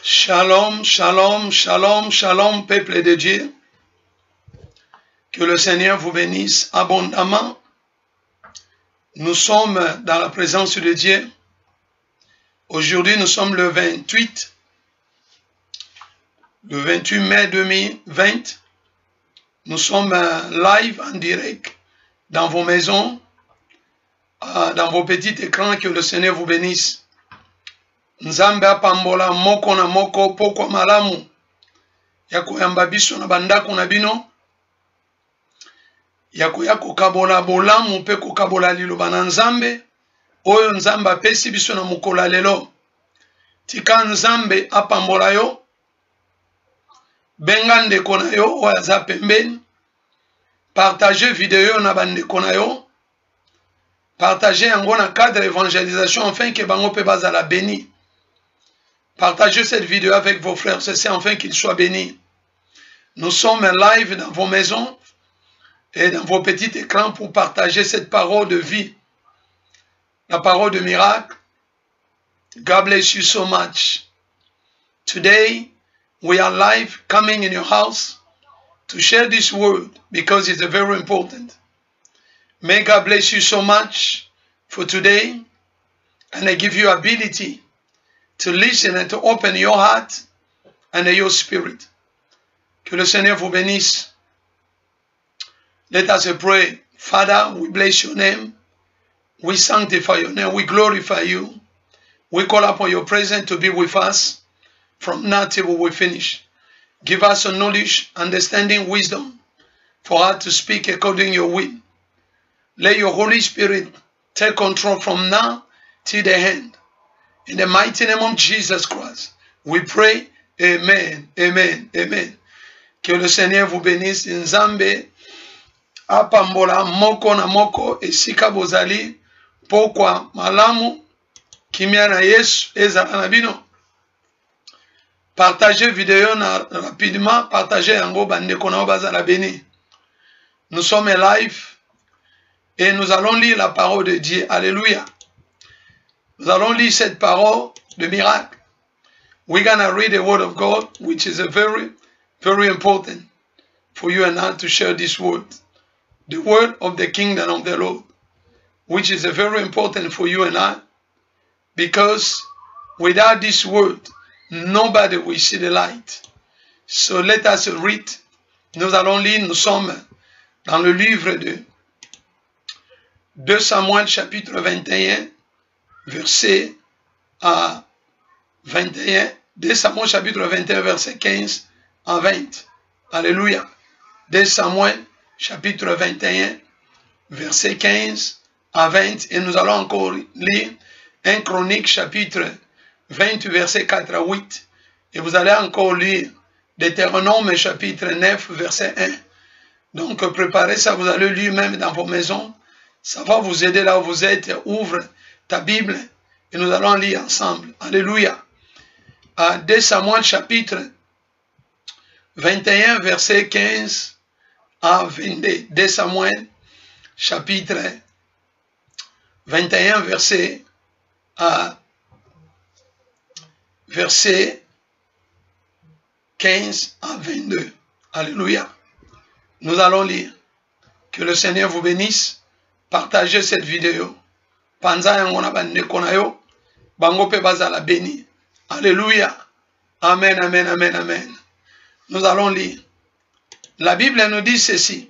Shalom, shalom, shalom, shalom, peuple de Dieu. Que le Seigneur vous bénisse abondamment. Nous sommes dans la présence de Dieu. Aujourd'hui, nous sommes le 28 mai 2020. Nous sommes live en direct dans vos maisons, dans vos petits écrans. Que le Seigneur vous bénisse. Nzambe apambola moko na moko pokwa malamu ya koyamba biso na bandako na bino ya kokabola bolamu mpe kokabola liloba na Nzambe oyo Nzambe apesi biso na mokolo lelo. Tika Nzambe apambola yo, benga ndeko na yo oyo aza pembeni, partager vidéo na bandeko na yo, partager yango na cadre d'évangélisation afin que bango pe bazala béni. Partagez cette vidéo avec vos frères, c'est afin qu'ils soient bénis. Nous sommes live dans vos maisons et dans vos petits écrans pour partager cette parole de vie, la parole de miracle. God bless you so much. Today, we are live coming in your house to share this word because it's very important. May God bless you so much for today, and I give you ability to listen and to open your heart and your spirit. Que le Seigneur vous bénisse. Let us pray. Father, we bless your name. We sanctify your name. We glorify you. We call upon your presence to be with us from now till we finish. Give us a knowledge, understanding, wisdom for us to speak according to your will. Let your Holy Spirit take control from now till the end. In the mighty name of Jesus Christ, we pray. Amen, amen, amen. Que le Seigneur vous bénisse. Nzambe apambola moko na moko esika bozali pokwa malamu kimia na Yesu ezala na bino. Partagez vidéo rapidement, partagez yango bandeko na bazala béni. Nous sommes live et nous allons lire la parole de Dieu. Alléluia. Nous allons lire cette parole de miracle. We're going to read the word of God, which is a very, very important for you and I to share this word. The word of the kingdom of the Lord, which is a very important for you and I, because without this word, nobody will see the light. So let us read. Nous allons lire, nous sommes dans le livre de 2 Samuel chapitre 21, verset 21, 2 Samuel chapitre 21, verset 15 à 20. Alléluia. 2 Samuel chapitre 21, verset 15 à 20. Et nous allons encore lire 1 Chronique chapitre 20, verset 4 à 8. Et vous allez encore lire Deutéronome chapitre 9, verset 1. Donc préparez ça, vous allez lire même dans vos maisons. Ça va vous aider là où vous êtes. Ouvre ta Bible et nous allons lire ensemble. Alléluia. À 2 Samuel chapitre 21 verset 15 à 22. 2 Samuel chapitre 21 verset 15 à 22. Alléluia. Nous allons lire. Que le Seigneur vous bénisse. Partagez cette vidéo. Panza yango na bandeko na yo, bango pe bazala béni. Alléluia. Amen, amen, amen, amen. Nous allons lire. La Bible nous dit ceci.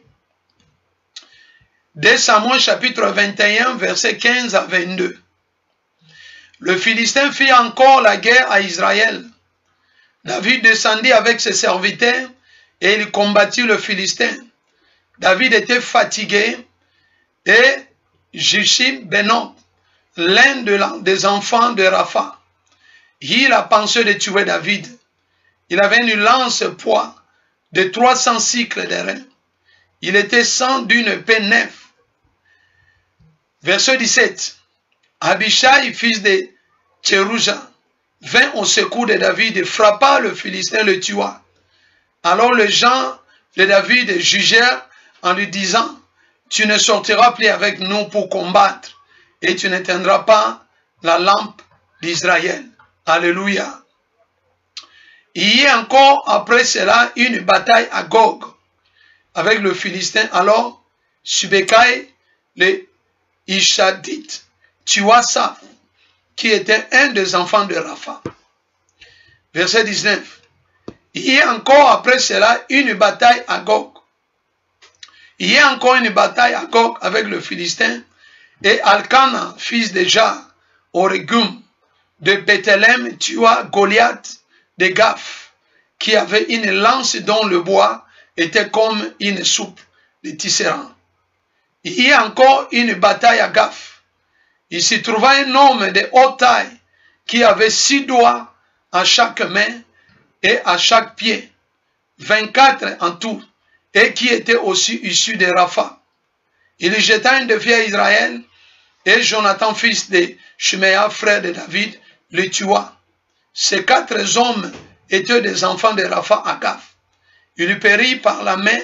2 Samuel chapitre 21, verset 15 à 22. Le Philistin fit encore la guerre à Israël. David descendit avec ses serviteurs et il combattit le Philistin. David était fatigué et Jushim Benob, l'un des enfants de Rapha, il a pensé de tuer David. Il avait une lance poids de 300 cycles d'airain. Il était sans d'une épée neuve. Verset 17. Abishai, fils de Tcherouja, vint au secours de David et frappa le Philistin, le tua. Alors les gens de David jugèrent en lui disant, tu ne sortiras plus avec nous pour combattre et tu n'éteindras pas la lampe d'Israël. Alléluia. Il y a encore après cela une bataille à Gog avec le Philistin. Alors, Subécaï, le Ishadite, tua Saph, qui était un des enfants de Rapha. Verset 19. Il y a encore après cela une bataille à Gog. Il y a encore une bataille à Gog avec le Philistin. Et Alcana, fils de Jar, Oregum, de Bethléem, tua Goliath de Gath, qui avait une lance dont le bois était comme une soupe de tisserand. Il y a encore une bataille à Gath. Il s'y trouva un homme de haute taille qui avait 6 doigts à chaque main et à chaque pied, 24 en tout, et qui était aussi issu de Rapha. Il jeta un défi à Israël, et Jonathan, fils de Shiméa, frère de David, le tua. Ces 4 hommes étaient des enfants de Rapha à Gath. Il périt par la main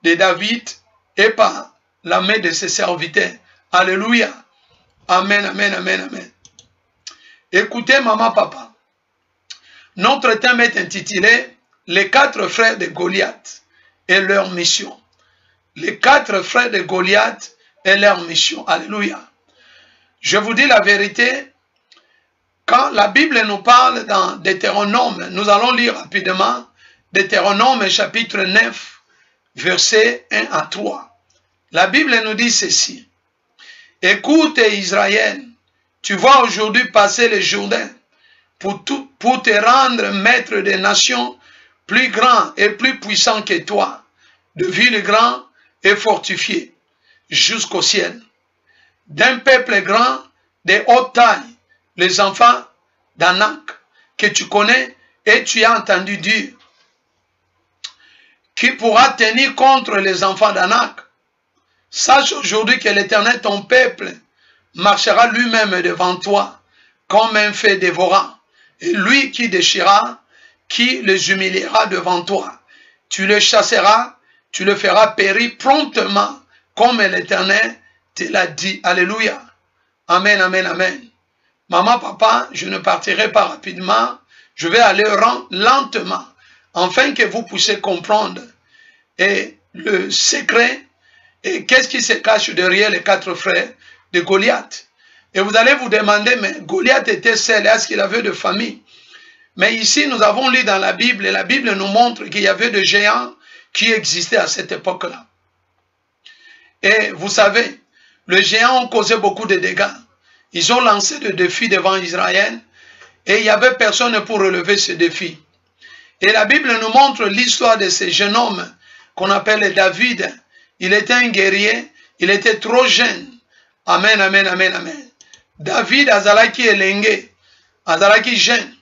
de David et par la main de ses serviteurs. Alléluia. Amen, amen, amen, amen. Écoutez, maman, papa. Notre thème est intitulé « Les 4 frères de Goliath et leur mission ». Les 4 frères de Goliath et leur mission. Alléluia. Je vous dis la vérité, quand la Bible nous parle dans Deutéronome, nous allons lire rapidement Deutéronome chapitre 9, versets 1 à 3. La Bible nous dit ceci. Écoute Israël, tu vas aujourd'hui passer le Jourdain pour te rendre maître des nations plus grands et plus puissants que toi, de villes grandes et fortifiées jusqu'au ciel. D'un peuple grand, de haute taille, les enfants d'Anak, que tu connais et tu as entendu dire, qui pourra tenir contre les enfants d'Anak. Sache aujourd'hui que l'Éternel, ton peuple, marchera lui-même devant toi, comme un feu dévorant, et lui qui déchirera, qui les humiliera devant toi. Tu le chasseras, tu le feras périr promptement, comme l'Éternel te l'a dit. Alléluia. Amen, amen, amen. Maman, papa, je ne partirai pas rapidement. Je vais aller lentement, afin que vous puissiez comprendre et le secret et qu'est-ce qui se cache derrière les 4 frères de Goliath. Et vous allez vous demander, mais Goliath était seul, est-ce qu'il avait de famille? Mais ici, nous avons lu dans la Bible, et la Bible nous montre qu'il y avait des géants qui existaient à cette époque-là. Et vous savez, les géants ont causé beaucoup de dégâts. Ils ont lancé des défis devant Israël et il n'y avait personne pour relever ce défi. Et la Bible nous montre l'histoire de ce jeune homme qu'on appelle David. Il était un guerrier, il était trop jeune. Amen, amen, amen, amen. David azalaki elenge, azalaki jeune.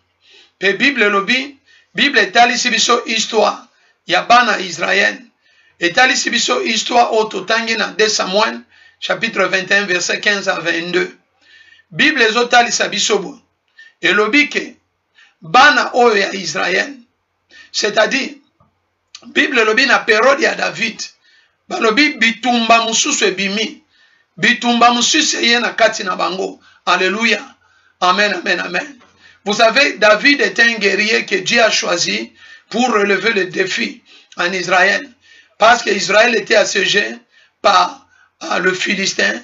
Et Bible lobi, Bible etalisi biso histoire ya bana Israël. Etalisi biso histoire ototangi na 2 Samuel chapitre 21 verset 15 à 22. Bible ezotalisa biso bo. Elobi ke bana oyo ya Israël. C'est-à-dire Bible lobi na période ya David. Balobi bitumba mususu ebimi. Bitumba mususu ye na kati na bango. Alléluia. Amen, amen, amen. Vous savez, David est un guerrier que Dieu a choisi pour relever le défi en Israël. Parce qu'Israël était assiégé par le Philistin.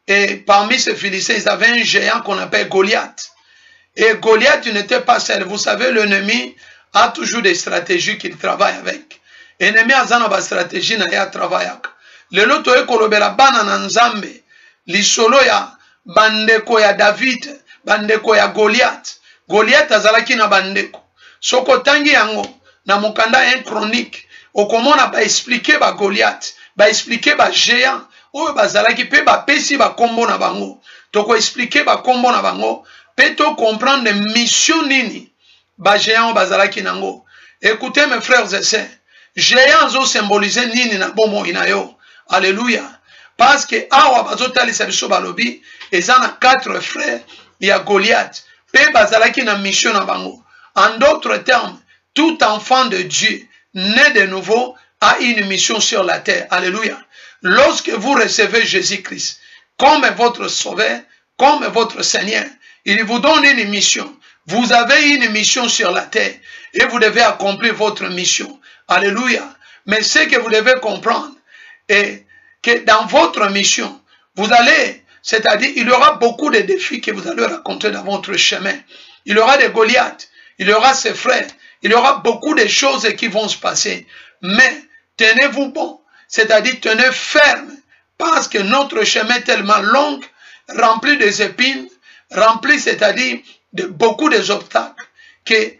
Et parmi ces Philistins, ils avaient un géant qu'on appelle Goliath. Et Goliath n'était pas seul. Vous savez, l'ennemi a toujours des stratégies qu'il travaille avec. L'ennemi a une stratégie qu'il travaille avec. Lelo toye kolobela bana na nzambe. Lisolo ya bandeko ya David, bandeko ya Goliath. Goliath azalaki na bandeko. Soko tangi yango na mukanda 1 chronique. Okomona ba expliquer ba Goliath, ba expliquer ba géant. Oyo bazalaki pe ba pesi ba kombo na bango. Toko expliquer ba kombo na bango. Pe to comprendre mission nini ba géant bazalaki nango. Écoutez mes frères et sœurs. Géant zo symboliser nini na bomo inayo. Alléluia. Parce que awa bazotalisa biso balobi ezana 4 frères ya Goliath. Pe bazalaki na mission na bango. En d'autres termes, tout enfant de Dieu né de nouveau a une mission sur la terre. Alléluia. Lorsque vous recevez Jésus-Christ comme votre sauveur, comme votre Seigneur, il vous donne une mission. Vous avez une mission sur la terre et vous devez accomplir votre mission. Alléluia. Mais ce que vous devez comprendre est que dans votre mission, vous allez, c'est-à-dire, il y aura beaucoup de défis que vous allez rencontrer dans votre chemin. Il y aura des Goliaths, il y aura ses frères, il y aura beaucoup de choses qui vont se passer. Mais tenez-vous bon, c'est-à-dire tenez ferme, parce que notre chemin est tellement long, rempli des épines, rempli, c'est-à-dire, de beaucoup d'obstacles, que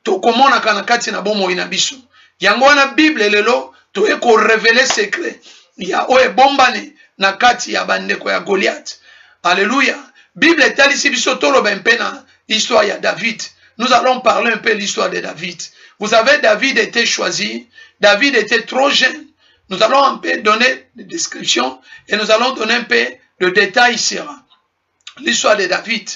tokomona kanakati na bomo inabiso. Yango wana Bible lelo, to eko révéler secret. Ya oe bombane na kati ya bandeko ya Goliath. Alléluia. Bible etalisi biso tolo bempena histoire ya David. Nous allons parler un peu de l'histoire de David. Vous savez, David était choisi. David était trop jeune. Nous allons un peu donner des descriptions et nous allons donner un peu de détails sur l'histoire de David.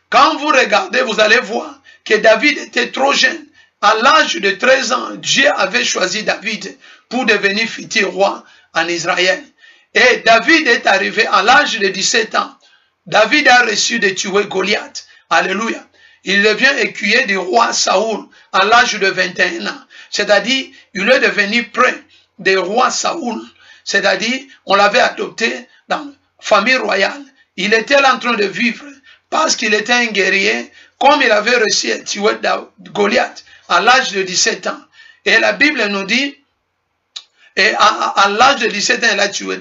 Quand vous regardez, vous allez voir que David était trop jeune. À l'âge de 13 ans, Dieu avait choisi David pour devenir futur roi en Israël. Et David est arrivé à l'âge de 17 ans. David a reçu de tuer Goliath. Alléluia. Il devient écuyer du roi Saoul à l'âge de 21 ans. C'est-à-dire, il est devenu près des rois Saoul. C'est-à-dire, on l'avait adopté dans la famille royale. Il était là en train de vivre parce qu'il était un guerrier, comme il avait réussi à tuer Goliath à l'âge de 17 ans. Et la Bible nous dit, et à l'âge de 17 ans, il a tué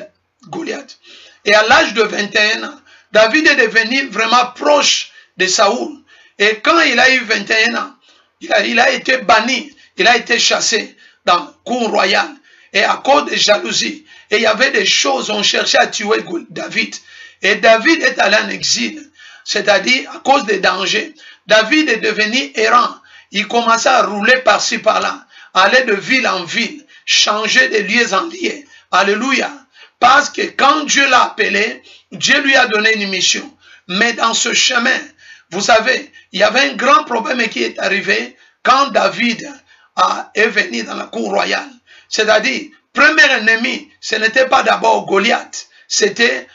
Goliath. Et à l'âge de 21 ans, David est devenu vraiment proche de Saoul. Et quand il a eu 21 ans, il a été banni, il a été chassé dans la cour royale. Et à cause de jalousie, et il y avait des choses, on cherchait à tuer David. Et David est allé en exil, c'est-à-dire à cause des dangers. David est devenu errant. Il commençait à rouler par-ci par-là, aller de ville en ville, changer de lieux en lieux. Alléluia. Parce que quand Dieu l'a appelé, Dieu lui a donné une mission. Mais dans ce chemin, vous savez, il y avait un grand problème qui est arrivé quand David est venu dans la cour royale. C'est-à-dire, premier ennemi, ce n'était pas d'abord Goliath, c'était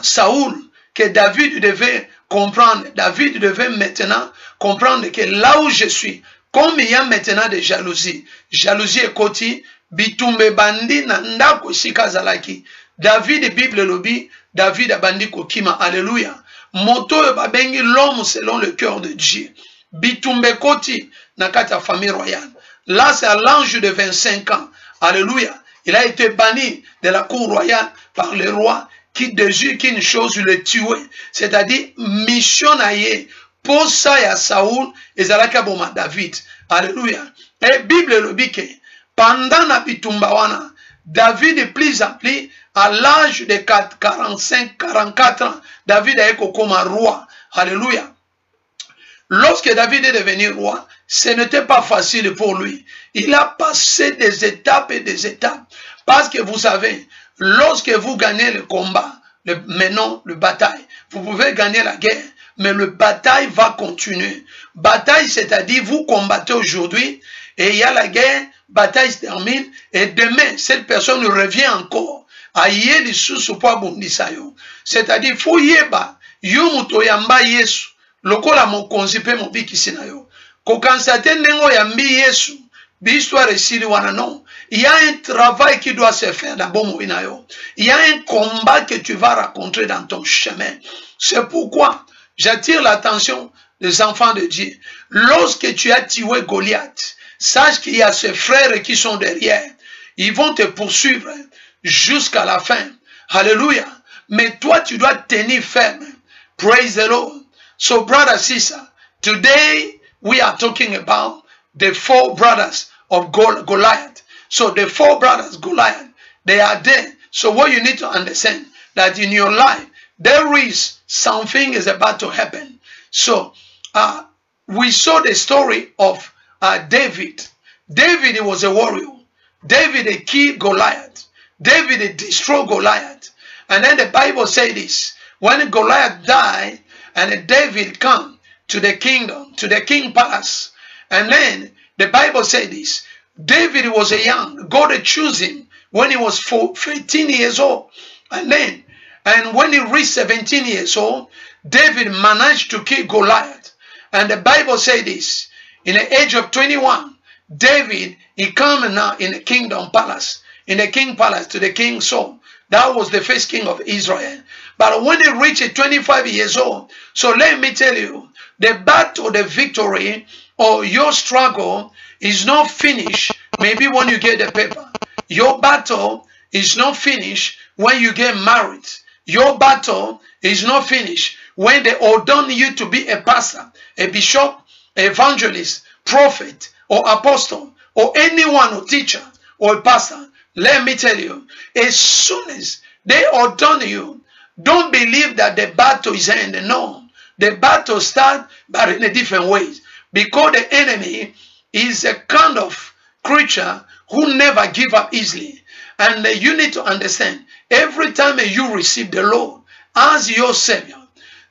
Saoul que David devait comprendre. David devait maintenant comprendre que là où je suis, comme il y a maintenant des jalousies, jalousie et koti, bitumbe bandi na ndako shika zalaki. David, Bible lobi, David a bandi kokima, alléluia. Moto babengi l'homme selon le cœur de Dieu. Bitumbe koti na kata famille royale. Là, c'est à l'âge de 25 ans. Alléluia. Il a été banni de la cour royale par le roi qui désire qu'une chose le tuer. C'est-à-dire, missionnaire pour ça et à Saoul et Zalaka Boma David. Alléluia. Et Bible le dit que pendant la bitumbawana, David est plus appelé à l'âge de 45-44 ans. David a été comme un roi. Alléluia. Lorsque David est devenu roi, ce n'était pas facile pour lui. Il a passé des étapes et des étapes. Parce que vous savez, lorsque vous gagnez le combat, maintenant le bataille, vous pouvez gagner la guerre, mais le bataille va continuer. Bataille, c'est-à-dire vous combattez aujourd'hui, et il y a la guerre, bataille se termine, et demain, cette personne revient encore. C'est-à-dire, il faut yeba, yumuto yamba yesu. Lokola mokonzi pe mobikisi na yo. Kokansate nengo yambi Yesu. B'histoire esili wana non. Il y a un travail qui doit se faire dans bon na yo. Il y a un combat que tu vas rencontrer dans ton chemin. C'est pourquoi j'attire l'attention des enfants de Dieu. Lorsque tu as tué Goliath, sache qu'il y a ces frères qui sont derrière. Ils vont te poursuivre jusqu'à la fin. Alléluia. Mais toi, tu dois tenir ferme. Praise the Lord. So, brother, sister, today we are talking about the 4 brothers of Goliath. So, the 4 brothers, Goliath, they are there. So, what you need to understand, that in your life, there is something is about to happen. So, we saw the story of David. David was a warrior. David killed Goliath. David destroyed Goliath. And then the Bible says this, when Goliath died, and David come to the kingdom, to the king palace. And then the Bible said this. David was a young. God chose him when he was 15 years old. And when he reached 17 years old, David managed to kill Goliath. And the Bible says this, in the age of 21, David, he come now in the kingdom palace, in the king palace to the king Saul. That was the first king of Israel. But when he reached 25 years old, so let me tell you, the battle, the victory, or your struggle is not finished maybe when you get the paper. Your battle is not finished when you get married. Your battle is not finished when they ordain you to be a pastor, a bishop, evangelist, prophet, or apostle, or anyone, or teacher, or a pastor. Let me tell you, as soon as they ordain you, don't believe that the battle is ending. No, the battle starts, but in a different ways. Because the enemy is a kind of creature who never give up easily. And you need to understand, every time you receive the Lord as your Savior,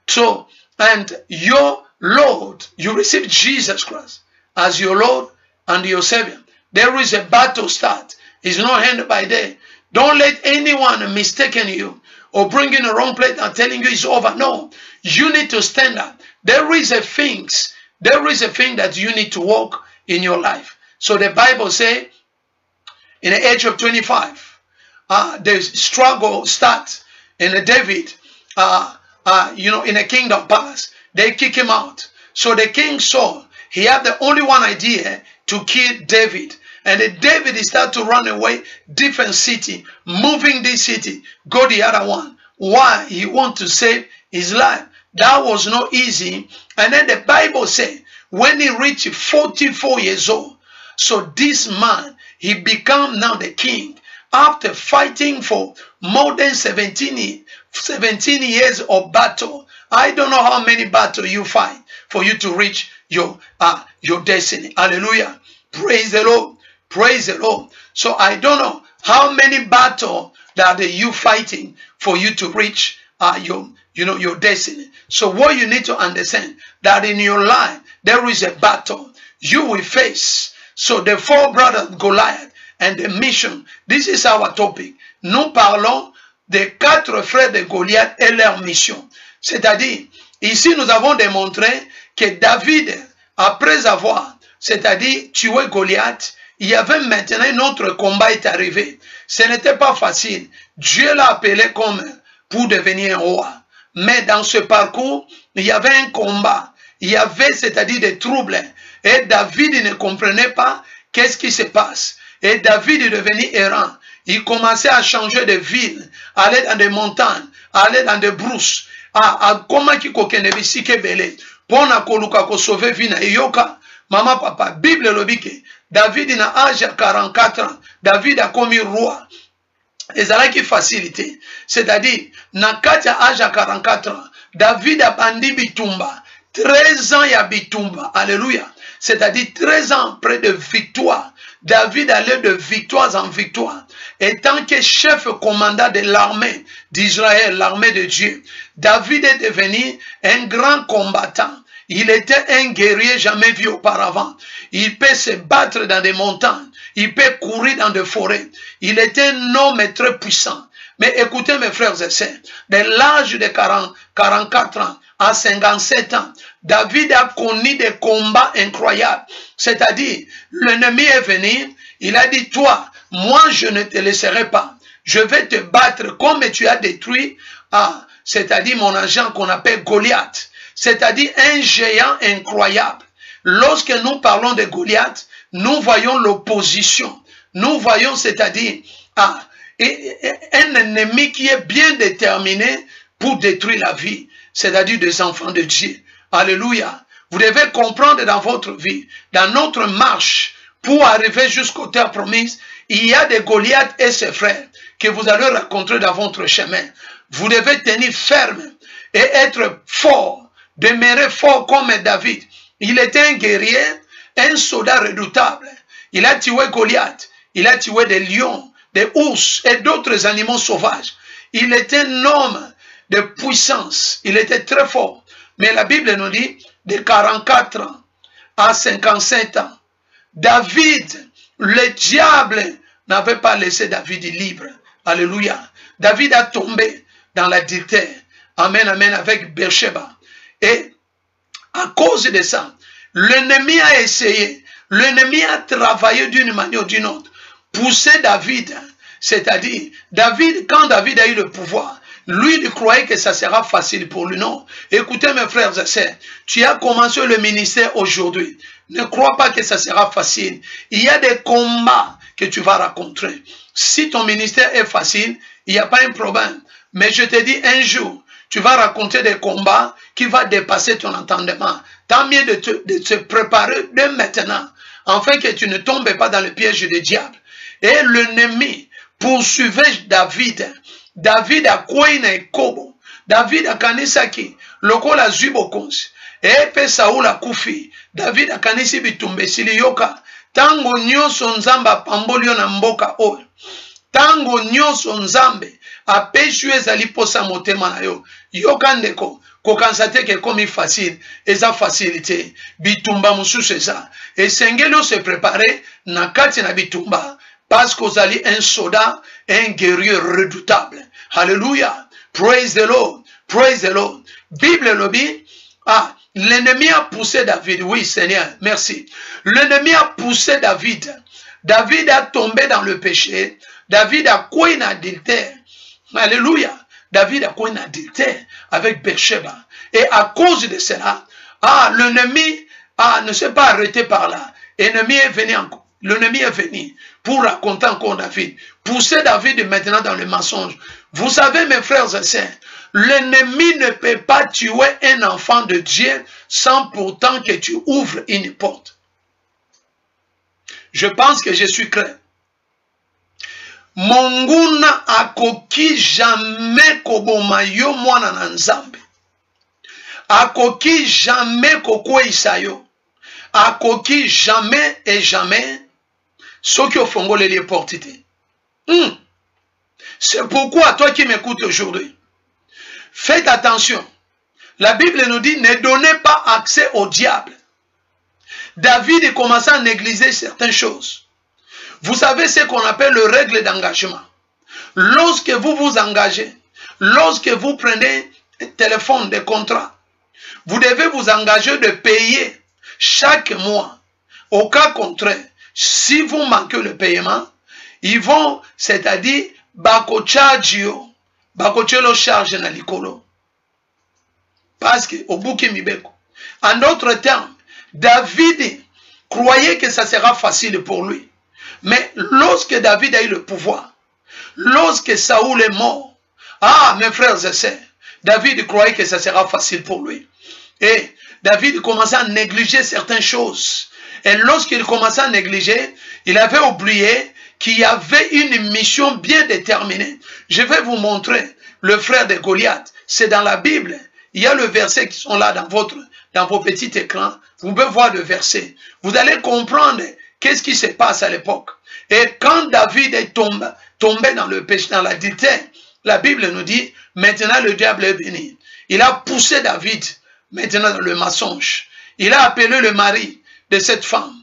so, and your Lord, you receive Jesus Christ as your Lord and your Savior, there is a battle start. It's not ended by day. Don't let anyone mistaken you or bring in the wrong place and telling you it's over. No, you need to stand up. There is a thing that you need to walk in your life. So the Bible says, in the age of 25, the struggle starts. And David, in a kingdom palace, they kick him out. So the king Saul, he had the only one idea to kill David. And David started to run away, different city, moving this city, go the other one. Why? He want to save his life. That was not easy. And then the Bible says, when he reached 44 years old, so this man, he became now the king after fighting for more than 17 years of battle. I don't know how many battles you fight for you to reach your destiny. Hallelujah. Praise the Lord. Praise the Lord. So I don't know how many battles that you fighting for you to reach your destiny. So what you need to understand, that in your life there is a battle you will face. So the four brothers Goliath and the mission, this is our topic. Nous parlons des 4 frères de Goliath et leur mission. C'est-à-dire, ici nous avons démontré que David, après avoir, c'est-à-dire tué Goliath, il y avait maintenant un autre combat est arrivé. Ce n'était pas facile. Dieu l'a appelé comme pour devenir roi. Mais dans ce parcours, il y avait un combat. Il y avait, c'est-à-dire des troubles. Et David ne comprenait pas qu'est-ce qui se passe. Et David est devenu errant. Il commençait à changer de ville, aller dans des montagnes, aller dans des brousses. Comment qui kokene bisike belé. Pona koluka ko sauver vina yoka. Maman, papa, Bible lobike. David na âge à 44 ans. David a commis roi. Et ça qui facilité. C'est-à-dire, na kati âge à 44 ans, David a bandi bitumba. 13 ans ya bitumba. Alléluia. C'est-à-dire 13 ans près de victoire. David allait de victoire en victoire. Et tant que chef commandant de l'armée d'Israël, l'armée de Dieu, David est devenu un grand combattant. Il était un guerrier jamais vu auparavant. Il peut se battre dans des montagnes. Il peut courir dans des forêts. Il était un homme très puissant. Mais écoutez mes frères et sœurs, de l'âge de 44 ans à 57 ans, David a connu des combats incroyables. C'est-à-dire, l'ennemi est venu, il a dit, toi, moi je ne te laisserai pas. Je vais te battre comme tu as détruit, c'est-à-dire mon agent qu'on appelle Goliath. C'est-à-dire un géant incroyable. Lorsque nous parlons de Goliath, nous voyons l'opposition. Nous voyons, c'est-à-dire, un ennemi qui est bien déterminé pour détruire la vie, c'est-à-dire des enfants de Dieu. Alléluia. Vous devez comprendre dans votre vie, dans notre marche, pour arriver jusqu'aux terres promises, il y a des Goliaths et ses frères que vous allez rencontrer dans votre chemin. Vous devez tenir ferme et être fort, demeurer fort comme David. Il était un guerrier, un soldat redoutable. Il a tué Goliath, il a tué des lions, des ours et d'autres animaux sauvages. Il était un homme de puissance, il était très fort. Mais la Bible nous dit, de 44 ans à 57 ans, David, le diable n'avait pas laissé David libre. Alléluia. David a tombé dans la dictée. Amen, amen, avec Beersheba. Et À cause de ça, l'ennemi a essayé, l'ennemi a travaillé d'une manière ou d'une autre, pousser David, c'est-à-dire, David, quand David a eu le pouvoir, lui, il croyait que ça sera facile pour lui. Non. Écoutez, mes frères et sœurs, tu as commencé le ministère aujourd'hui. Ne crois pas que ça sera facile. Il y a des combats que tu vas rencontrer. Si ton ministère est facile, il n'y a pas un problème. Mais je te dis, un jour, tu vas raconter des combats qui vont dépasser ton entendement. Tant mieux de te préparer dès maintenant, afin que tu ne tombes pas dans le piège du diable. Et l'ennemi poursuivait David. David a kwena ekobo. David a kanisaki. Lokola zubokons. Et pe Saoul a kufi. David a kanisi bitumbe sili yoka. Tango nyonso nzamba pambolio na mboka o. Tango nyonso nzambe apeshu ezali posa motema na yo. Yoka ndeko. Kokansate ke komi facile. Eza facilité. Bitumba mususu eza. Et sengelo se préparer na kati na bitumba. Parce que vous allez un soldat, un guerrier redoutable. Alléluia. Praise the Lord. Praise the Lord. Bible le dit. Ah, l'ennemi a poussé David. Oui, Seigneur, merci. L'ennemi a poussé David. David a tombé dans le péché. David a quoi un adultère. Alléluia. David a quoi un adultère avec Bathsheba. Et à cause de cela, l'ennemi ne s'est pas arrêté par là. L'ennemi est venu encore. L'ennemi est venu pour raconter encore David. Pousser David maintenant dans le mensonge. Vous savez, mes frères et sœurs, l'ennemi ne peut pas tuer un enfant de Dieu sans pourtant que tu ouvres une porte. Je pense que je suis clair. Monguna akoki jamais koboma yo mwana na nzambe. Akoki jamais kokweyisa yo. Akoki jamais et jamais ceux qui ont fongolé les portes. C'est pourquoi, toi qui m'écoutes aujourd'hui, faites attention. La Bible nous dit, ne donnez pas accès au diable. David commençait à négliger certaines choses. Vous savez ce qu'on appelle le règle d'engagement. Lorsque vous vous engagez, lorsque vous prenez un téléphone de contrat, vous devez vous engager de payer chaque mois. Au cas contraire, si vous manquez le paiement, ils vont, c'est-à-dire, bako chargio, bako chelo charge na likolo. Parce que, au bout mibeko. En d'autres termes, David croyait que ça sera facile pour lui. Mais lorsque David a eu le pouvoir, lorsque Saoul est mort, mes frères et sœurs, David croyait que ça sera facile pour lui. Et David commençait à négliger certaines choses. Et lorsqu'il commençait à négliger, il avait oublié qu'il y avait une mission bien déterminée. Je vais vous montrer le frère de Goliath. C'est dans la Bible. Il y a le verset qui sont là dans vos petits écrans. Vous pouvez voir le verset. Vous allez comprendre qu'est-ce qui se passe à l'époque. Et quand David est tombé dans le péché, dans l'adultère, la Bible nous dit, maintenant le diable est venu. Il a poussé David maintenant dans le mensonge. Il a appelé le mari de cette femme.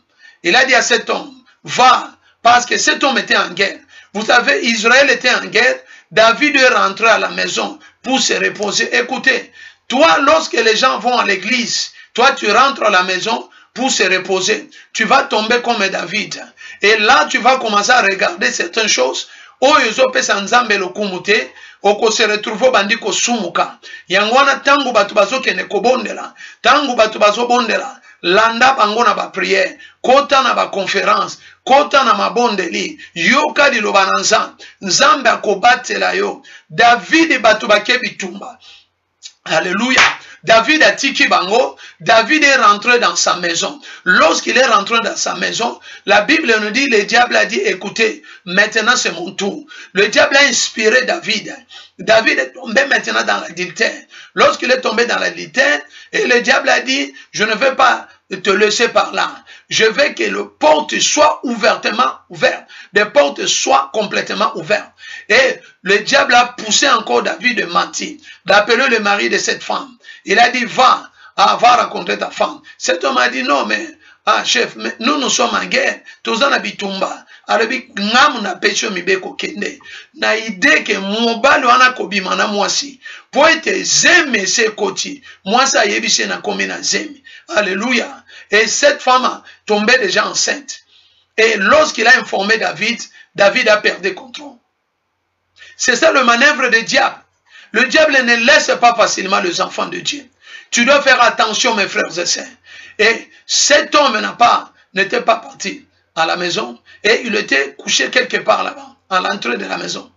Il a dit à cet homme, va, parce que cet homme était en guerre. Vous savez, Israël était en guerre. David est rentré à la maison pour se reposer. Écoutez, toi, lorsque les gens vont à l'église, toi, tu rentres à la maison pour se reposer. Tu vas tomber comme David. Et là, tu vas commencer à regarder certaines choses. Oyo pesa nzambe lokumute, oko se retrouve bandi ko sumuka. Yangwana tangu batu bazoke ne kobondela, tangu batu bazobondela, landa bango na ba prière, kota na ba conférence, kota na mabondeli, yoka di lobananza, nzambe akobatela yo. David batu bakebi tumba. Alléluia. David a tiki bango. David est rentré dans sa maison. Lorsqu'il est rentré dans sa maison, la Bible nous dit, le diable a dit, écoutez, maintenant c'est mon tour. Le diable a inspiré David. David est tombé maintenant dans l'adultère. Lorsqu'il est tombé dans l'adultère, et le diable a dit, je ne vais pas te laisser par là. Je veux que les portes soient ouvertement ouvertes. Les portes soient complètement ouvertes. Et le diable a poussé encore David de mentir, d'appeler le mari de cette femme. Il a dit, va rencontrer ta femme. Cet homme a dit, non, mais, chef, nous sommes en guerre. Tous en habitumba. alobi ngamu na pecho mibeko kende na ide ke mobali wana kobima na mwasi po ete zeme se koti mwasi ayebise na komi na zeme. Alléluia. Et cette femme tombait déjà enceinte. Et lorsqu'il a informé David, David a perdu le contrôle. C'est ça le manœuvre du diable. Le diable ne laisse pas facilement les enfants de Dieu. Tu dois faire attention, mes frères et sœurs. Et cet homme n'était pas parti à la maison et il était couché quelque part là-bas, à l'entrée de la maison.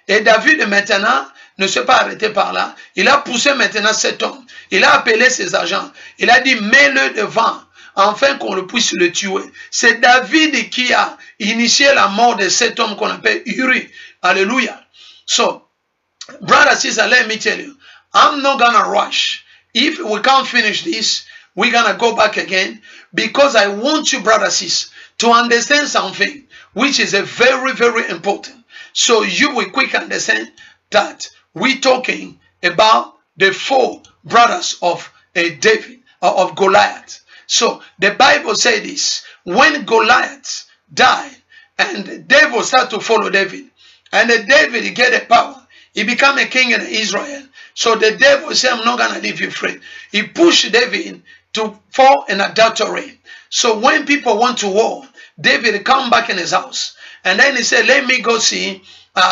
Et David maintenant ne s'est pas arrêté par là. Il a poussé maintenant cet homme. Il a appelé ses agents. Il a dit, mets-le devant, afin qu'on le puisse le tuer. C'est David qui a initié la mort de cet homme qu'on appelle Uri. Alléluia. So, brother, sister, let me tell you, I'm not gonna rush. If we can't finish this, we're gonna go back again, because I want you, brother, sister, to understand something which is a very, very important. So you will quickly understand that we're talking about the 4 brothers of David, of Goliath. So the Bible says this: when Goliath died, and the devil started to follow David, and David get the power, he became a king in Israel. So the devil said, I'm not going to leave you free. He pushed David to fall in adultery. So when people want to war, David come back in his house. And then he said, let me go see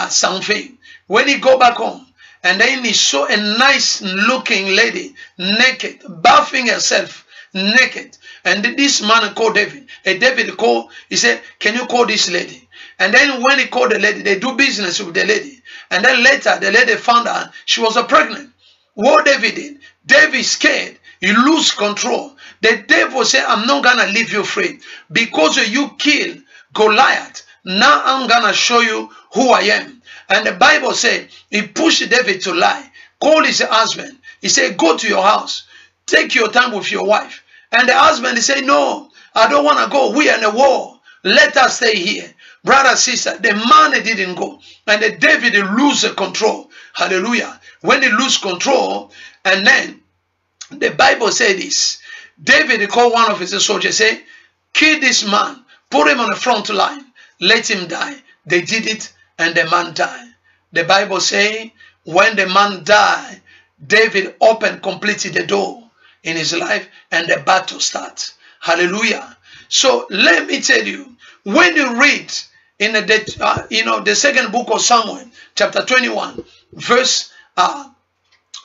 something. When he go back home, and then he saw a nice looking lady, naked, bathing herself, naked. And this man called David. And David called, he said, can you call this lady? And then when he called the lady, they do business with the lady. And then later, the lady found out she was pregnant. What David did, David scared. He lose control. The devil said, I'm not going to leave you free. Because you killed Goliath, now I'm going to show you who I am. And the Bible said, he pushed David to lie. Called his husband. He said, go to your house. Take your time with your wife. And the husband, he said, no, I don't want to go. We are in a war. Let us stay here. Brother, sister, the man didn't go. And the David lose control. Hallelujah. When he lose control, and then the Bible said this. David called one of his soldiers, say, kill this man. Put him on the front line. Let him die. They did it, and the man died. The Bible say, when the man died, David opened completely the door in his life, and the battle starts. Hallelujah. So let me tell you, when you read in the second book of Samuel, chapter 21, verse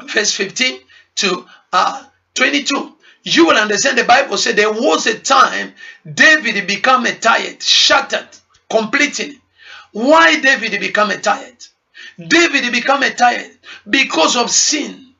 15 to 22, you will understand the Bible said there was a time David became tired, shattered, completely. Why David became tired? David became tired because of sin.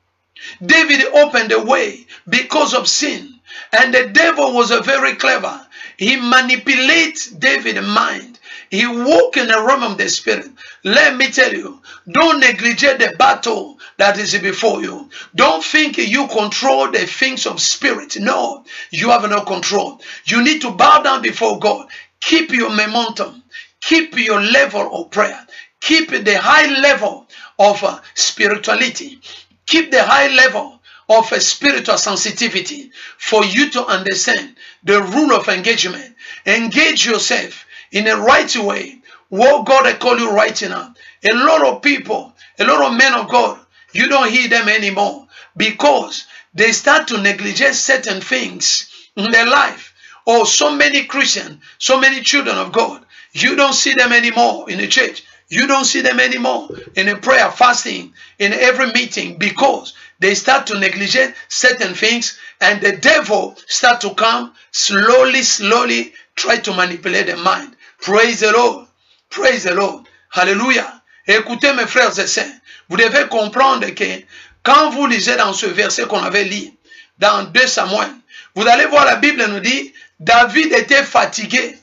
David opened the way because of sin. And the devil was very clever. He manipulates David's mind. He walked in the realm of the spirit. Let me tell you, don't negligee the battle that is before you. Don't think you control the things of spirit. No, you have no control. You need to bow down before God. Keep your momentum. Keep your level of prayer. Keep the high level of spirituality. Keep the high level of a spiritual sensitivity for you to understand the rule of engagement. Engage yourself in a right way. What God has called you right now. A lot of people, a lot of men of God, you don't hear them anymore because they start to neglect certain things in their life. Oh, so many Christians, so many children of God, you don't see them anymore in the church. You don't see them anymore in a prayer, fasting, in every meeting because they start to neglect certain things and the devil start to come slowly try to manipulate the mind. Praise the Lord. Praise the Lord. Hallelujah. Écoutez mes frères et sœurs, vous devez comprendre que quand vous lisez dans ce verset qu'on avait lu, dans 2 Samuel, vous allez voir la Bible nous dit, David était fatigué.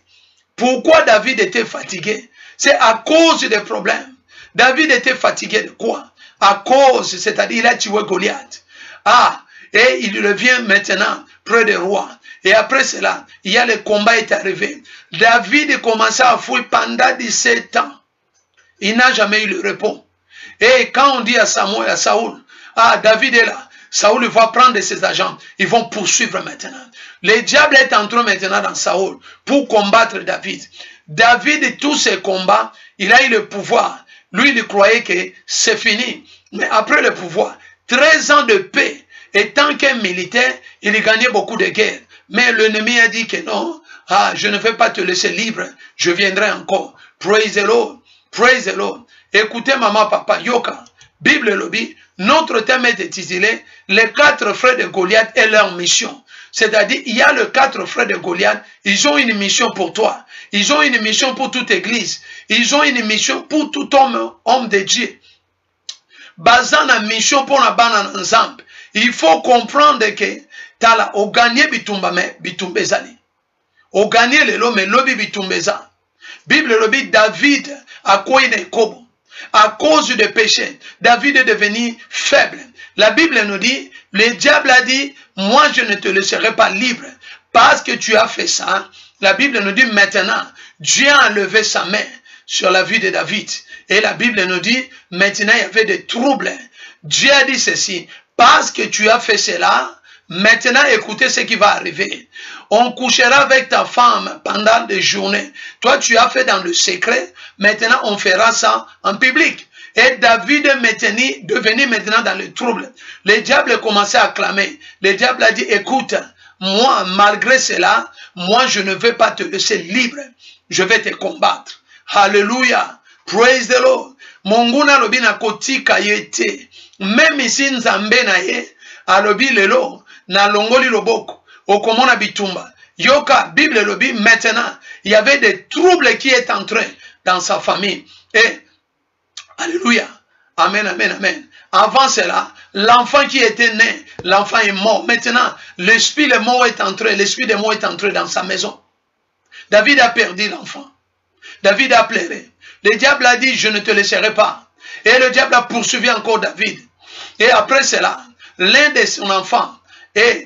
Pourquoi David était fatigué? C'est à cause des problèmes. David était fatigué de quoi? À cause, c'est-à-dire il a tué Goliath. Ah, et il revient maintenant près des rois. Et après cela, il y a le combat est arrivé. David commençait à fouiller pendant 17 ans. Il n'a jamais eu le repos. Et quand on dit à Samuel, à Saoul, ah, David est là. Saoul va prendre ses agents. Ils vont poursuivre maintenant. Le diable est entré maintenant dans Saoul pour combattre David. David, tous ses combats, il a eu le pouvoir. Lui, il croyait que c'est fini. Mais après le pouvoir, 13 ans de paix, et tant qu'un militaire, il gagnait beaucoup de guerres. Mais l'ennemi a dit que non, je ne vais pas te laisser libre, je viendrai encore. Praise the Lord, praise the Lord. Écoutez maman, papa, Yoka, Bible lobby, notre thème est intitulé les 4 frères de Goliath et leur mission. C'est-à-dire, il y a les 4 frères de Goliath, ils ont une mission pour toi. Ils ont une mission pour toute église. Ils ont une mission pour tout homme de Dieu. Basant la mission pour la banane ensemble. Il faut comprendre que tala au gagné bitumba me bitumbezali. Au gagné le lo me lobi bitumbeza. Bible lobi David a quoi une kobo. À cause du péché, David est devenu faible. La Bible nous dit, le diable a dit, moi je ne te laisserai pas libre. Parce que tu as fait ça, la Bible nous dit maintenant, Dieu a levé sa main sur la vie de David. Et la Bible nous dit, maintenant il y avait des troubles. Dieu a dit ceci, parce que tu as fait cela, maintenant écoutez ce qui va arriver. On couchera avec ta femme pendant des journées. Toi tu as fait dans le secret, maintenant on fera ça en public. Et David est devenu maintenant dans le trouble. Le diable commençait à clamer. Le diable a dit, écoute, moi malgré cela, moi je ne vais pas te laisser libre. Je vais te combattre. Alléluia. Praise the Lord. Monguna lobi na kotika yete. Même ici nzambe na ye, alobi lelo, na longoli loboko, okomona bitumba. Yoka, Bible lobi, maintenant, il y avait des troubles qui étaient entrés dans sa famille. Et, alléluia. Amen, amen, amen. Avant cela, l'enfant qui était né, l'enfant est mort. Maintenant, l'esprit de mort est entré, l'esprit de mort est entré dans sa maison. David a perdu l'enfant. David a pleuré. Le diable a dit, je ne te laisserai pas. Et le diable a poursuivi encore David. Et après cela, l'un de son enfants,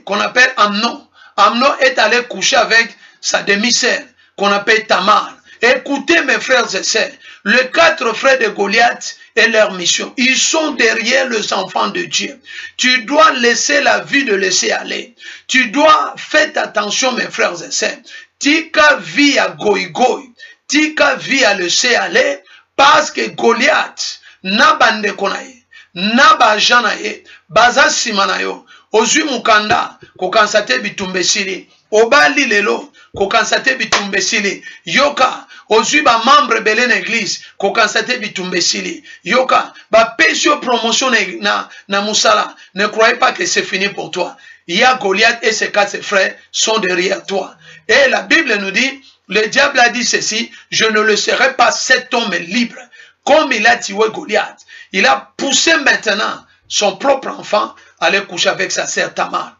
qu'on appelle Amnon, Amnon est allé coucher avec sa demi-sœur, qu'on appelle Tamar. Écoutez mes frères et sœurs, les 4 frères de Goliath et leur mission, ils sont derrière les enfants de Dieu. Tu dois laisser la vie de laisser aller. Tu dois faire attention mes frères et sœurs. Tika vie à goï-goï. Tika vie à laisser aller parce que Goliath n'a bande konaye, n'a ba janaye, baza simanayo, ozui mukanda, kokansate bitumbesili, obali lelo, kokansate bitumbesili, yoka, ozui ba membre belen église, kokansate bitumbesili, yoka, ba pesio promotion na musala, ne croyez pas que c'est fini pour toi. Il y a Goliath et ses 4 frères sont derrière toi. Et la Bible nous dit, le diable a dit ceci, je ne laisserai pas cet homme libre. Comme il a tué Goliath, il a poussé maintenant son propre enfant à aller coucher avec sa sœur Tamar.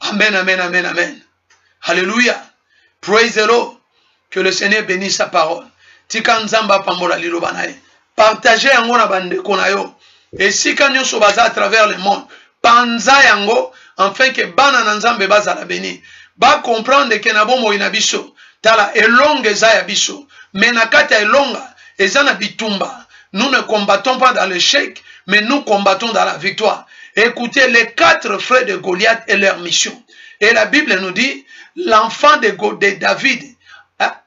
Amen, amen, amen, amen. Alléluia. Praise the Lord. Que le Seigneur bénisse sa parole. Tika nzamba pambola liloba na ye. Partagez yango na bandeko na yo. Et si kanyo sobaza à travers le monde, panza yango, afin que bana na nzambe baza la béni. Ba comprendre que na bomo ina biso, tala elonge za ya biso, mais na kata elonga, eza na bitumba. Nous ne combattons pas dans l'échec, mais nous combattons dans la victoire. Écoutez les 4 frères de Goliath et leur mission. Et la Bible nous dit, l'enfant de David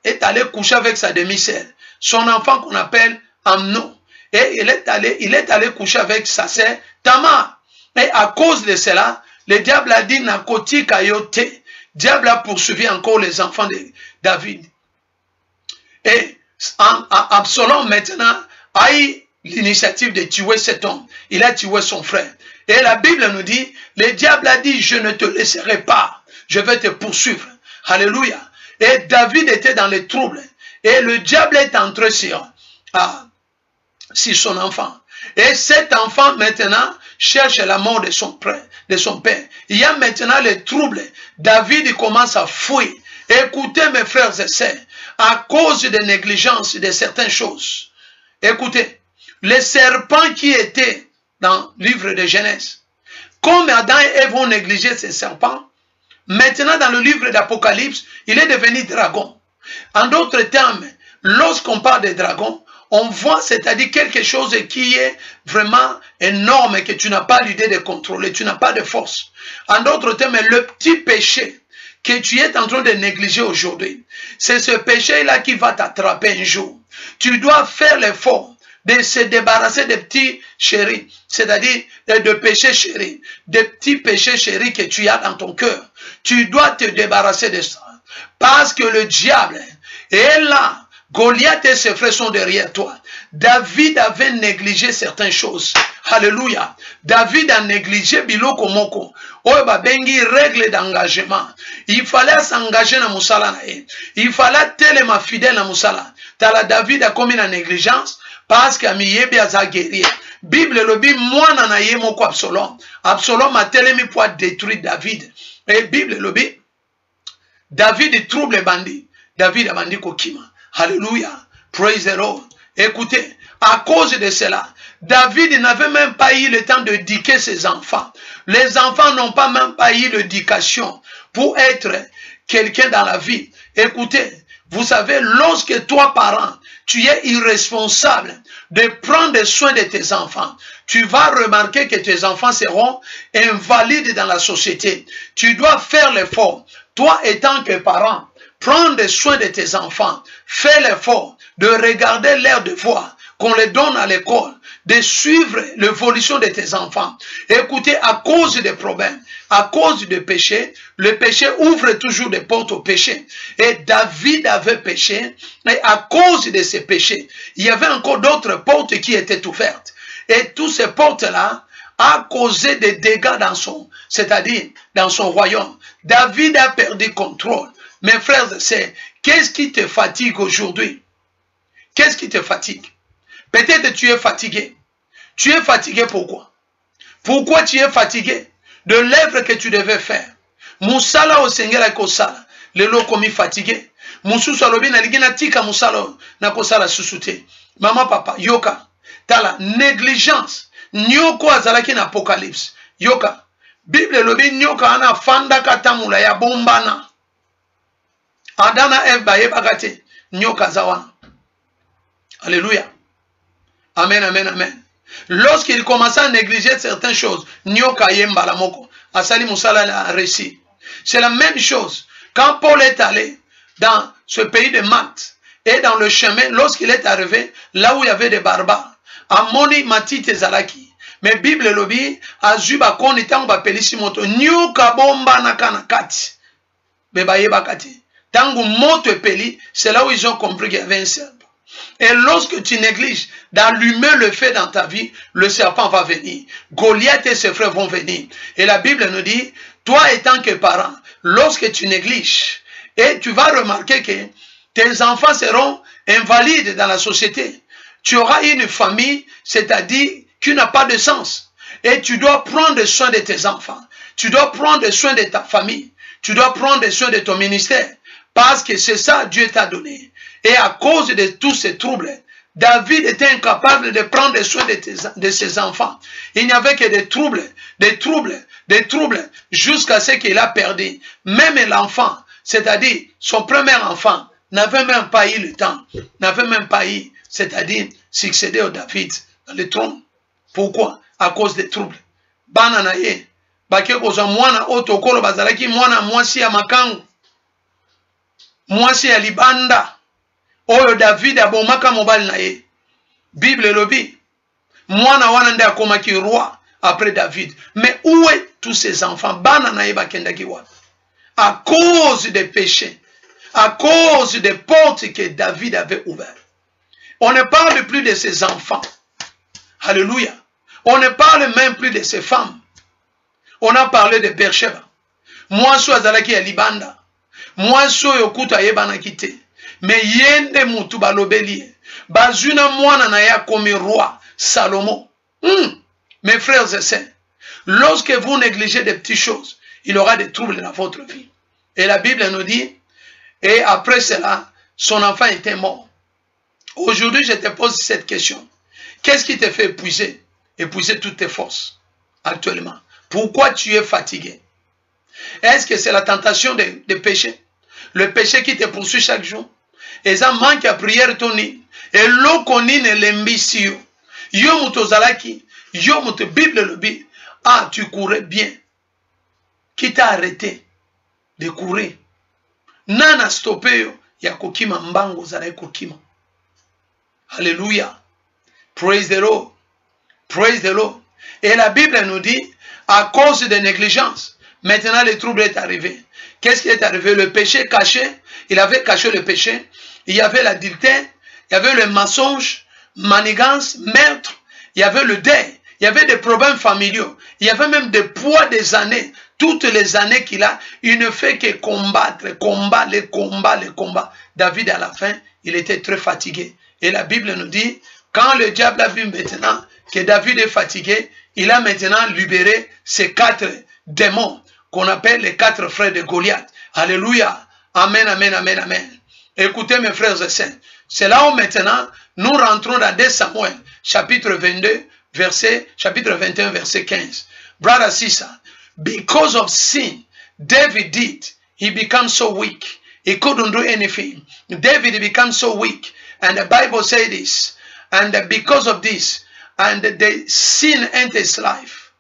est allé coucher avec sa demi-sœur, son enfant qu'on appelle Amnon. Et il est allé coucher avec sa sœur Tamar. Et à cause de cela, le diable a dit, Nakoti Kayote. Diable a poursuivi encore les enfants de David. Et Absalom maintenant a eu l'initiative de tuer cet homme. Il a tué son frère. Et la Bible nous dit, le diable a dit, je ne te laisserai pas. Je vais te poursuivre. Alléluia. Et David était dans les troubles. Et le diable est entré sur son enfant. Et cet enfant maintenant cherche la mort de son père. Il y a maintenant les troubles. David commence à fuir. Écoutez mes frères et sœurs, à cause de négligence de certaines choses. Écoutez, les serpents qui étaient dans le livre de Genèse, comme Adam et Ève ont négligé ces serpents, maintenant dans le livre d'Apocalypse, il est devenu dragon. En d'autres termes, lorsqu'on parle de dragon, on voit, c'est-à-dire quelque chose qui est vraiment énorme et que tu n'as pas l'idée de contrôler, tu n'as pas de force. En d'autres termes, le petit péché que tu es en train de négliger aujourd'hui, c'est ce péché-là qui va t'attraper un jour. Tu dois faire l'effort de se débarrasser des petits chéris, c'est-à-dire de péchés chéris, des petits péchés chéris que tu as dans ton cœur. Tu dois te débarrasser de ça. Parce que le diable est là. Goliath et ses frères sont derrière toi. David avait négligé certaines choses. Alléluia. David a négligé biloko moko. Oyo babengi règle d'engagement. Il fallait s'engager dans musala na ye. Il fallait telema fidèle na musala. Tala David a commis la négligence parce que miyebi aza guerrier. Bible lobi mwana na ye moko Absalom. Absalom a telemi pour détruire David. Et Bible lobi David trouble les bandits. David a bandit kokima. Alléluia. Praise the Lord. Écoutez, à cause de cela, David n'avait même pas eu le temps de d'éduquer ses enfants. Les enfants n'ont pas même pas eu l'éducation pour être quelqu'un dans la vie. Écoutez, vous savez, lorsque toi, parent, tu es irresponsable de prendre soin de tes enfants, tu vas remarquer que tes enfants seront invalides dans la société. Tu dois faire l'effort, toi étant que parent, prendre soin de tes enfants, fais l'effort de regarder leurs devoirs qu'on les donne à l'école, de suivre l'évolution de tes enfants. Écoutez, à cause des problèmes, à cause du péché, le péché ouvre toujours des portes au péché. Et David avait péché, et à cause de ces péchés, il y avait encore d'autres portes qui étaient ouvertes. Et toutes ces portes-là a causé des dégâts dans son, c'est-à-dire dans son royaume. David a perdu contrôle. Mes frères et sœurs, qu'est-ce qui te fatigue aujourd'hui? Qu'est-ce qui te fatigue? Peut-être que tu es fatigué. Tu es fatigué pourquoi? Pourquoi tu es fatigué? De l'œuvre que tu devais faire. Musala au Seigneur a kosala. Le lo komi fatigué. Mususu alobi na ligina tika musala na kosala susute. Maman papa, yoka. Tala négligence. Nyoko azalaki na apocalypse. Yoka. Bible lobi nyoka ana fanda katamula ya bombana. Adana Eve baye bagate. Nyoka zawana. Alléluia. Amen, amen, amen. Lorsqu'il commençait à négliger certaines choses, Nyoka yemba la moko. Asali Moussala a réussi. C'est la même chose. Quand Paul est allé dans ce pays de Malte et dans le chemin, lorsqu'il est arrivé là où il y avait des barbares, Amoni Matite Zalaki. Mais Bible lobi, Azuba Koni Tangba Pelissimoto, Nyoka bomba nakanakati. Bebaye bakati. Tangu moto peli, c'est là où ils ont compris qu'il y avait un serpent. Et lorsque tu négliges d'allumer le feu dans ta vie, le serpent va venir. Goliath et ses frères vont venir. Et la Bible nous dit, toi étant que parent, lorsque tu négliges, et tu vas remarquer que tes enfants seront invalides dans la société. Tu auras une famille, c'est-à-dire qui n'a pas de sens. Et tu dois prendre soin de tes enfants. Tu dois prendre soin de ta famille. Tu dois prendre soin de ton ministère. Parce que c'est ça Dieu t'a donné. Et à cause de tous ces troubles, David était incapable de prendre soin de ses enfants. Il n'y avait que des troubles, jusqu'à ce qu'il a perdu. Même l'enfant, c'est-à-dire son premier enfant, n'avait même pas eu le temps, n'avait même pas eu, c'est-à-dire succéder au David dans le trône. Pourquoi? À cause des troubles. Bananaye, bakekoza mwana otokolo bazalaki mwana mwasi ya makangu. Mwasi ya libanda. Oyo David abomaka mobali na ye. Bible lobi. Mwana wana nde akomaki roi après David. Mais où est tous ces enfants? Bana na ye bakendaki wapi? À cause des péchés. À cause des portes que David avait ouvertes. On ne parle plus de ses enfants. Alléluia. On ne parle même plus de ses femmes. On a parlé de Bersheba. Moi, so azalaki ya libanda. Moi, so yokuta yebana kite. Mais yende mutu balobeli. Bazuna mwana na ya komi roi Salomon. Mes frères et sœurs, lorsque vous négligez des petites choses, il y aura des troubles dans votre vie. Et la Bible nous dit, et après cela, son enfant était mort. Aujourd'hui, je te pose cette question. Qu'est-ce qui te fait épuiser toutes tes forces actuellement? Pourquoi tu es fatigué? Est-ce que c'est la tentation de péché? Le péché qui te poursuit chaque jour? Et ça manque à prière toni. Et l'eau koni ne l'embissio. Yo mutozalaki. Yo mute Bible le bi. Ah, tu courais bien. Qui t'a arrêté? de courir. Nana stoppé yo ya kokima mbango zala kokima. Alléluia. Praise the Lord. Praise the Lord. Et la Bible nous dit, à cause de négligence, maintenant le trouble est arrivé. Qu'est-ce qui est arrivé? Le péché caché, il avait caché le péché. Il y avait l'adultère, il y avait le mensonge, manigance, meurtre, il y avait le deuil, il y avait des problèmes familiaux, il y avait même des poids des années. Toutes les années qu'il a, il ne fait que combattre, les combats. David, à la fin, il était très fatigué. Et la Bible nous dit, quand le diable a vu maintenant que David est fatigué, il a maintenant libéré ces 4 démons qu'on appelle les 4 frères de Goliath. Alléluia. Amen, amen, amen, amen. Écoutez mes frères et sœurs, c'est là où maintenant nous rentrons dans 2 Samuel, chapitre 22, chapitre 21, verset 15. Brother, sister, because of sin, David did, he became so weak. He couldn't do anything. David became so weak. And the Bible says this. And because of this, and the sin entered his life.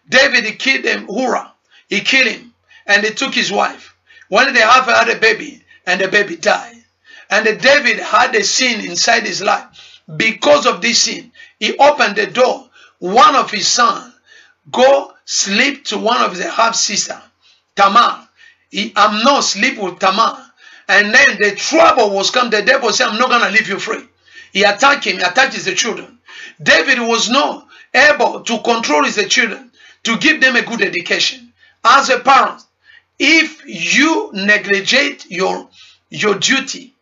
David killed him, Uriah. He killed him. And he took his wife. When they had a baby, and the baby died. And David had a sin inside his life. Because of this sin, he opened the door. One of his sons go sleep to one of his half-sister, Tamar. Amnon sleep with Tamar. And then the trouble was come. The devil said, I'm not going to leave you free. He attacked him. He attacked his children. David was not able to control his children, to give them a good education. As a parent, if you neglect your duty,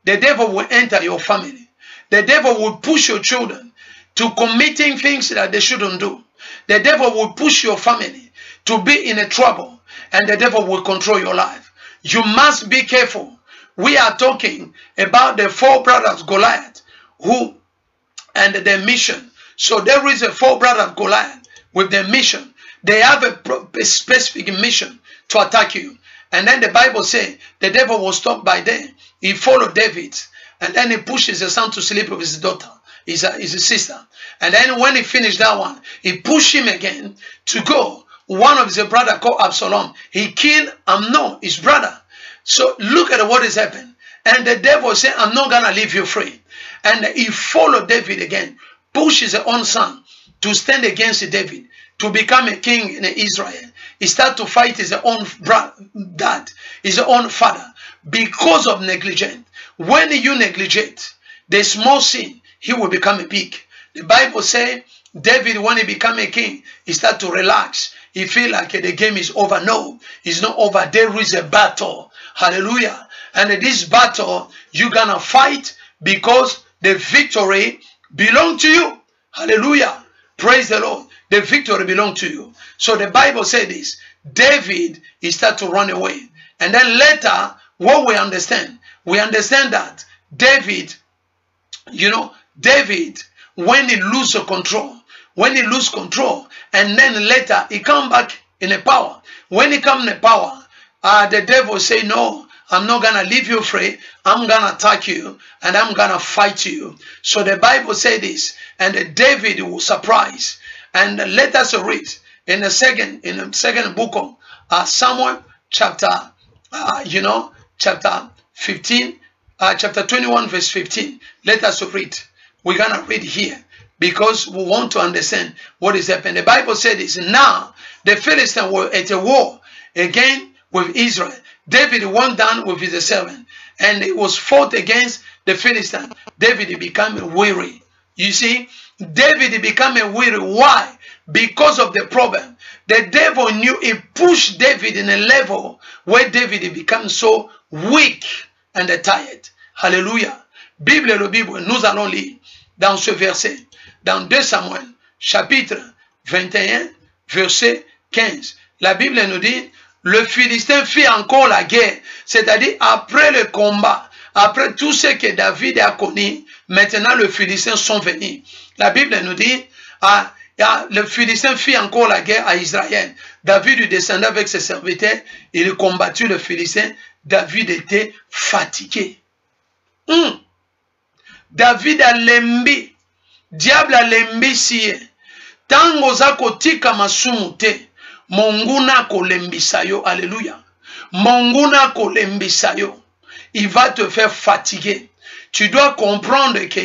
the devil will enter your family. The devil will push your children to committing things that they shouldn't do. The devil will push your family to be in a trouble, and the devil will control your life. You must be careful. We are talking about the 4 brothers Goliath and their mission. So there is a 4 brothers Goliath with their mission. They have a specific mission to attack you. And then the Bible says the devil was stopped by them. He followed David, and then he pushes his son to sleep with his daughter, his sister. And then when he finished that one, he pushed him again to go. One of his brother called Absalom, he killed Amnon, his brother. So look at what has happened. And the devil said, I'm not going to leave you free. And he followed David again, pushed his own son to stand against David, to become a king in Israel. He started to fight his own dad, his own father, because of negligence. When you neglect the small sin, he will become a big. The Bible says, David, when he became a king, he started to relax. He feel like the game is over. No, it's not over. There is a battle. Hallelujah. And in this battle, you're going to fight because the victory belongs to you. Hallelujah. Praise the Lord. The victory belongs to you. So the Bible said this. David, he started to run away. And then later, what we understand that David, David, when he loses control, and then later he come back in a power. When he come in a power, the devil say, no, I'm not going to leave you free. I'm going to attack you and I'm going to fight you. So the Bible say this, and David was surprised. And let us read in the second book of Samuel, chapter 15, chapter 21, verse 15. Let us read. We're going to read here because we want to understand what is happening. The Bible said this. Now, the Philistines were at a war again with Israel. David went down with his servant and it was fought against the Philistines. David became weary. You see, David became weary. Why? Because of the problem. The devil knew he pushed David in a level where David became so weak and tired. Hallelujah. Bible, nous allons lire dans ce verset, dans 2 Samuel, chapitre 21, verset 15. La Bible nous dit, le Philistin fit encore la guerre, c'est-à-dire après le combat, après tout ce que David a connu, maintenant les Philistins sont venus. La Bible nous dit, le Philistin fit encore la guerre à Israël. David descendait avec ses serviteurs, il combattit le Philistin. David était fatigué. David a lembi, diable a lembi siye. Tango za kotika masumu te, Mungu na kolembisa yo, alléluia. Monguna kolembisayo. Il va te faire fatiguer. Tu dois comprendre que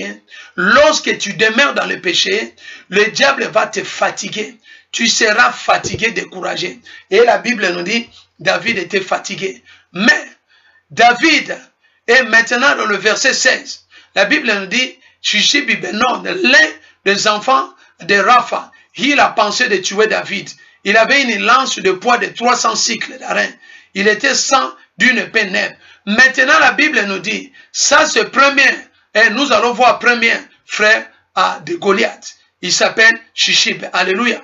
lorsque tu demeures dans le péché, le diable va te fatiguer. Tu seras fatigué, découragé. Et la Bible nous dit, David était fatigué. Mais David est maintenant dans le verset 16. La Bible nous dit, Shishibi Benon, l'un des enfants de Rapha, il a pensé de tuer David. Il avait une lance de poids de 300 cycles d'airain. Il était sang d'une épée nèbre. Maintenant, la Bible nous dit, ça c'est premier, et nous allons voir premier frère de Goliath. Il s'appelle Shishib. Alléluia.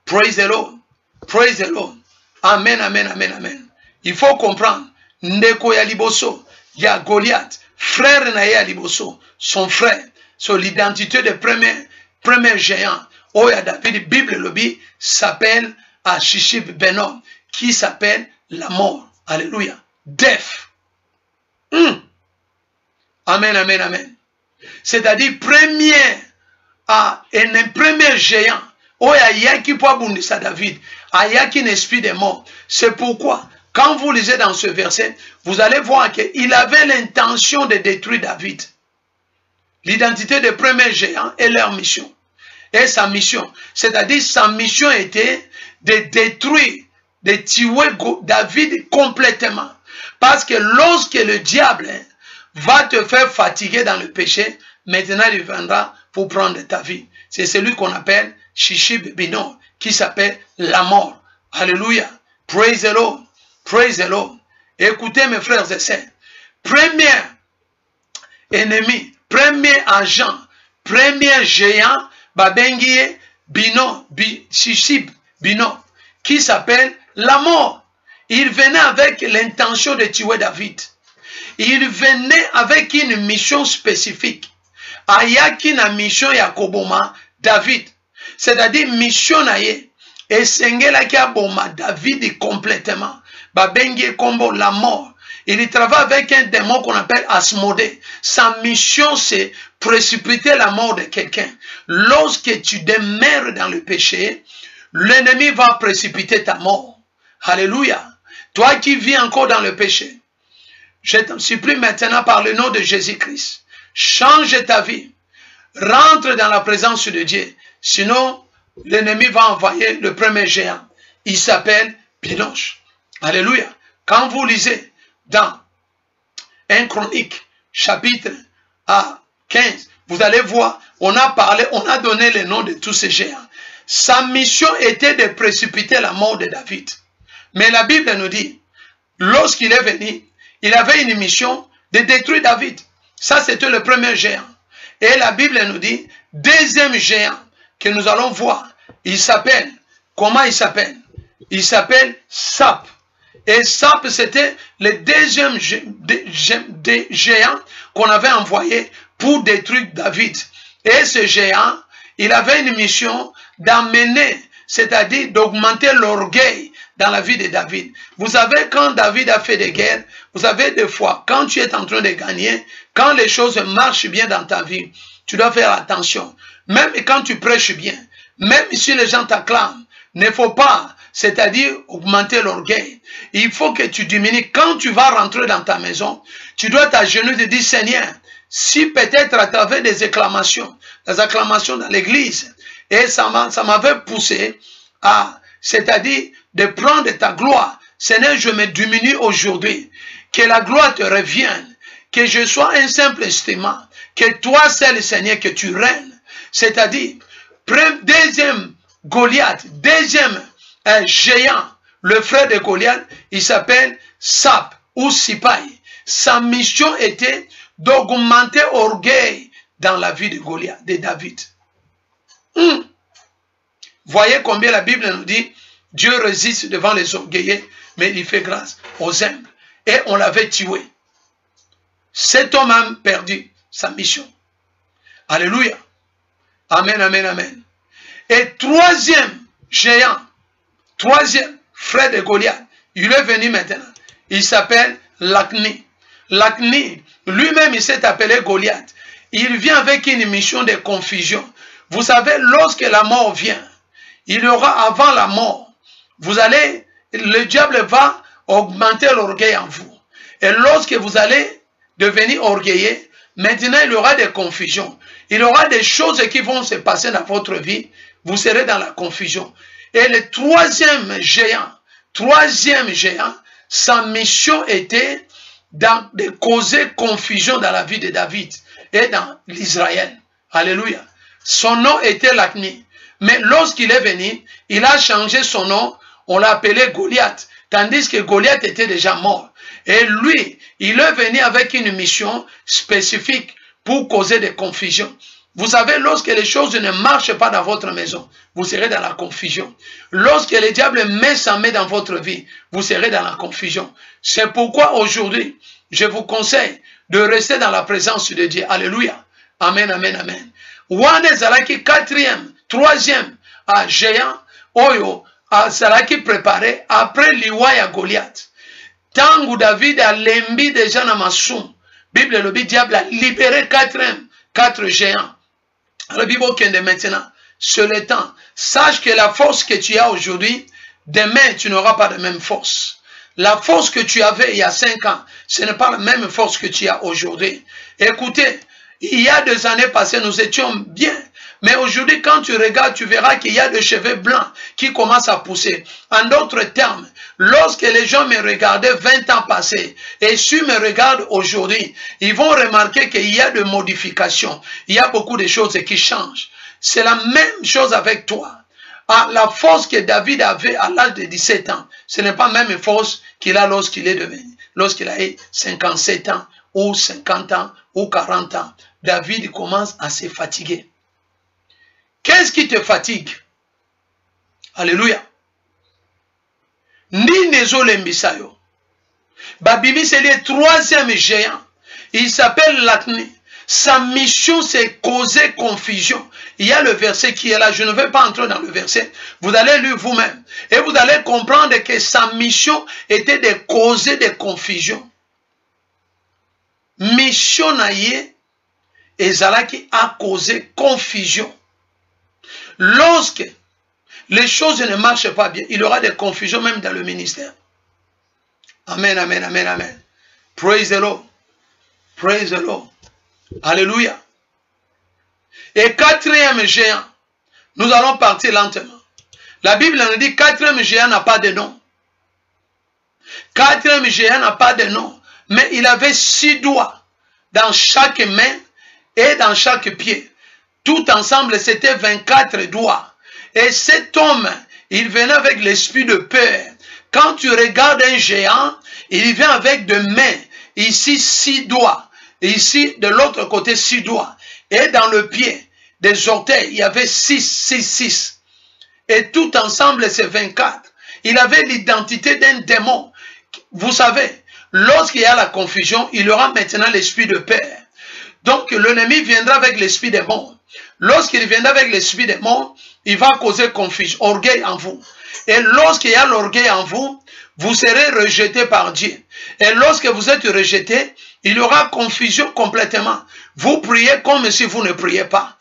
Praise the Lord. Praise the Lord. Amen, amen, amen, amen. Il faut comprendre, Ndeko ya liboso, ya Goliath, frère na ya liboso, son frère, sur l'identité de premier géant, Oya David, Bible lobby, s'appelle Shishib Benon, qui s'appelle la mort. Alléluia. Death. Amen, amen, amen. C'est-à-dire, premier géant, Oya Yaki Poabundisa David, Ayaki un esprit de mort. C'est pourquoi, quand vous lisez dans ce verset, vous allez voir qu'il avait l'intention de détruire David. L'identité des premiers géants et leur mission. Et sa mission, c'est-à-dire sa mission était de détruire, de tuer David complètement. Parce que lorsque le diable va te faire fatiguer dans le péché, maintenant il viendra pour prendre ta vie. C'est celui qu'on appelle Shishib Benon, qui s'appelle la mort. Alléluia. Praise the Lord. Praise the Lord. Écoutez mes frères et sœurs. Premier ennemi, premier agent, premier géant, Babengie Bino, Shishib Bino, qui s'appelle la mort. Il venait avec l'intention de tuer David. Il venait avec une mission spécifique. Ayaki na mission ya koboma David. C'est-à-dire mission na ye. Et sengela ki aboma David complètement. Babengie kombo la mort. Il travaille avec un démon qu'on appelle Asmodée. Sa mission, c'est précipiter la mort de quelqu'un. Lorsque tu demeures dans le péché, l'ennemi va précipiter ta mort. Alléluia. Toi qui vis encore dans le péché, je t'en supplie maintenant par le nom de Jésus-Christ. Change ta vie. Rentre dans la présence de Dieu. Sinon, l'ennemi va envoyer le premier géant. Il s'appelle Pinoche. Alléluia. Quand vous lisez dans 1 Chronique, chapitre 15, vous allez voir, on a parlé, on a donné le nom de tous ces géants. Sa mission était de précipiter la mort de David. Mais la Bible nous dit, lorsqu'il est venu, il avait une mission de détruire David. Ça, c'était le premier géant. Et la Bible nous dit, deuxième géant que nous allons voir, il s'appelle, comment il s'appelle? Il s'appelle Sap. Et Sap, c'était le deuxième géant qu'on avait envoyé pour détruire David. Et ce géant, il avait une mission d'amener, c'est-à-dire d'augmenter l'orgueil dans la vie de David. Vous savez, quand David a fait des guerres, vous savez des fois, quand tu es en train de gagner, quand les choses marchent bien dans ta vie, tu dois faire attention. Même quand tu prêches bien, même si les gens t'acclament, il ne faut pas, c'est-à-dire augmenter l'orgueil. Il faut que tu diminues. Quand tu vas rentrer dans ta maison, tu dois t'agenouiller et te dire, Seigneur, si peut-être à travers des acclamations dans l'église, et ça m'avait poussé à, c'est-à-dire de prendre ta gloire. Seigneur, je me diminue aujourd'hui. Que la gloire te revienne. Que je sois un simple instrument. Que toi seul, Seigneur, que tu règnes. C'est-à-dire, deuxième Goliath, deuxième géant, le frère de Goliath, il s'appelle Sap ou Sipai. Sa mission était d'augmenter l'orgueil dans la vie de Goliath, de David. Voyez combien la Bible nous dit, Dieu résiste devant les orgueilleux, mais il fait grâce aux humbles. Et on l'avait tué. Cet homme a perdu sa mission. Alléluia. Amen, amen, amen. Et troisième géant, troisième frère de Goliath, il est venu maintenant. Il s'appelle Lakni. Lakni, lui-même, il s'est appelé Goliath. Il vient avec une mission de confusion. Vous savez, lorsque la mort vient, il y aura avant la mort, vous allez, le diable va augmenter l'orgueil en vous. Et lorsque vous allez devenir orgueilleux, maintenant il y aura des confusions. Il y aura des choses qui vont se passer dans votre vie. Vous serez dans la confusion. Et le troisième géant, sa mission était de causer confusion dans la vie de David et dans l'Israël. Alléluia. Son nom était Lakmi. Mais lorsqu'il est venu, il a changé son nom. On l'a appelé Goliath. Tandis que Goliath était déjà mort. Et lui, il est venu avec une mission spécifique pour causer des confusions. Vous savez, lorsque les choses ne marchent pas dans votre maison, vous serez dans la confusion. Lorsque le diable met sa main dans votre vie, vous serez dans la confusion. C'est pourquoi aujourd'hui, je vous conseille de rester dans la présence de Dieu. Alléluia. Amen, amen, amen. Wane zalaki troisième géant, oyo, zalaki préparé après liwa ya Goliath. Tangu David a lembi déjà na masum. Bible le diable a libéré quatre géants. La Bible kende maintenant, c'est le temps. Sache que la force que tu as aujourd'hui, demain tu n'auras pas de même force. La force que tu avais il y a 5 ans, ce n'est pas la même force que tu as aujourd'hui. Écoutez, il y a 2 années passées, nous étions bien. Mais aujourd'hui, quand tu regardes, tu verras qu'il y a des cheveux blancs qui commencent à pousser. En d'autres termes, lorsque les gens me regardaient 20 ans passés, et s'ils me regardent aujourd'hui, ils vont remarquer qu'il y a des modifications. Il y a beaucoup de choses qui changent. C'est la même chose avec toi. La force que David avait à l'âge de 17 ans, ce n'est pas la même force qu'il a lorsqu'il est devenu, lorsqu'il a eu 57 ans, ou 50 ans, ou 40 ans. David commence à se fatiguer. Qu'est-ce qui te fatigue? Alléluia. Ni nezo lembisayo. Babimi, c'est le 3e géant. Il s'appelle Lakmi. Sa mission, c'est causer confusion. Il y a le verset qui est là. Je ne vais pas entrer dans le verset. Vous allez lire vous-même. Et vous allez comprendre que sa mission était de causer des confusions. Mission naïe, et Zalaki a causé confusion. Lorsque les choses ne marchent pas bien, il y aura des confusions même dans le ministère. Amen, amen, amen, amen. Praise the Lord. Praise the Lord. Alléluia. Et 4e géant, nous allons partir lentement. La Bible nous dit 4e géant n'a pas de nom. 4e géant n'a pas de nom. Mais il avait 6 doigts dans chaque main et dans chaque pied. Tout ensemble, c'était 24 doigts. Et cet homme, il venait avec l'esprit de peur. Quand tu regardes un géant, il vient avec 2 mains. Ici, 6 doigts. Ici, de l'autre côté, 6 doigts. Et dans le pied, des orteils, il y avait 6. Et tout ensemble, c'est 24. Il avait l'identité d'un démon. Vous savez, lorsqu'il y a la confusion, il y aura maintenant l'esprit de peur. Donc, l'ennemi viendra avec l'esprit démon. Lorsqu'il viendra avec l'esprit démon, il va causer confusion, orgueil en vous. Et lorsqu'il y a l'orgueil en vous, vous serez rejeté par Dieu. Et lorsque vous êtes rejeté, il y aura confusion complètement. Vous priez comme si vous ne priez pas.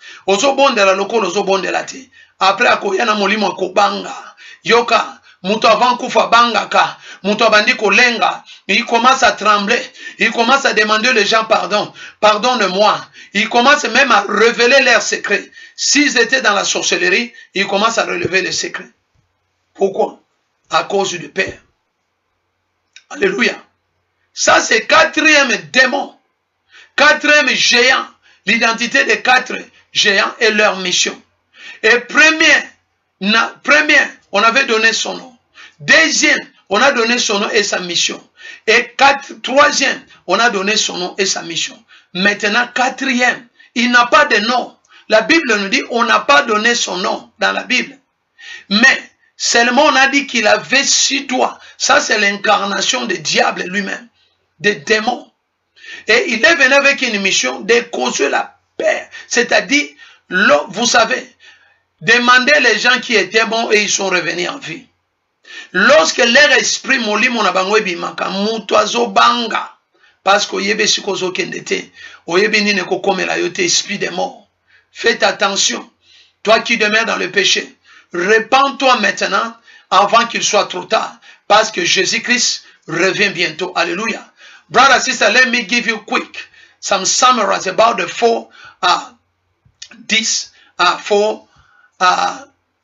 Après, akoyana molimo kobanga. Yoka. Muto avant kufa bangaka, muto abandi kolenga, il commence à trembler, il commence à demander les gens pardon, pardonne-moi. Il commence même à révéler leurs secrets. S'ils étaient dans la sorcellerie, il commence à relever les secrets. Pourquoi? À cause du Père. Alléluia. Ça c'est 4e démon, 4e géant, l'identité des 4 géants et leur mission. Et premier, on avait donné son nom. Deuxième, on a donné son nom et sa mission. Et 3e, on a donné son nom et sa mission. Maintenant, 4e, il n'a pas de nom. La Bible nous dit on n'a pas donné son nom dans la Bible. Mais seulement on a dit qu'il avait 6 doigts. Ça, c'est l'incarnation du diable lui-même, des démons. Et il est venu avec une mission de causer la paix. C'est-à-dire, vous savez, demandez les gens qui étaient bons et ils sont revenus en vie. Lorsque leur esprit moli monabango ebimaka mutu azobanga parce que oyebe sikozo kendete oyebe nine kokomela yote esprit des morts. Faites attention, toi qui demeures dans le péché, répands-toi maintenant avant qu'il soit trop tard, parce que Jésus-Christ revient bientôt. Alléluia. Brother, sister, let me give you quick some summaries about the four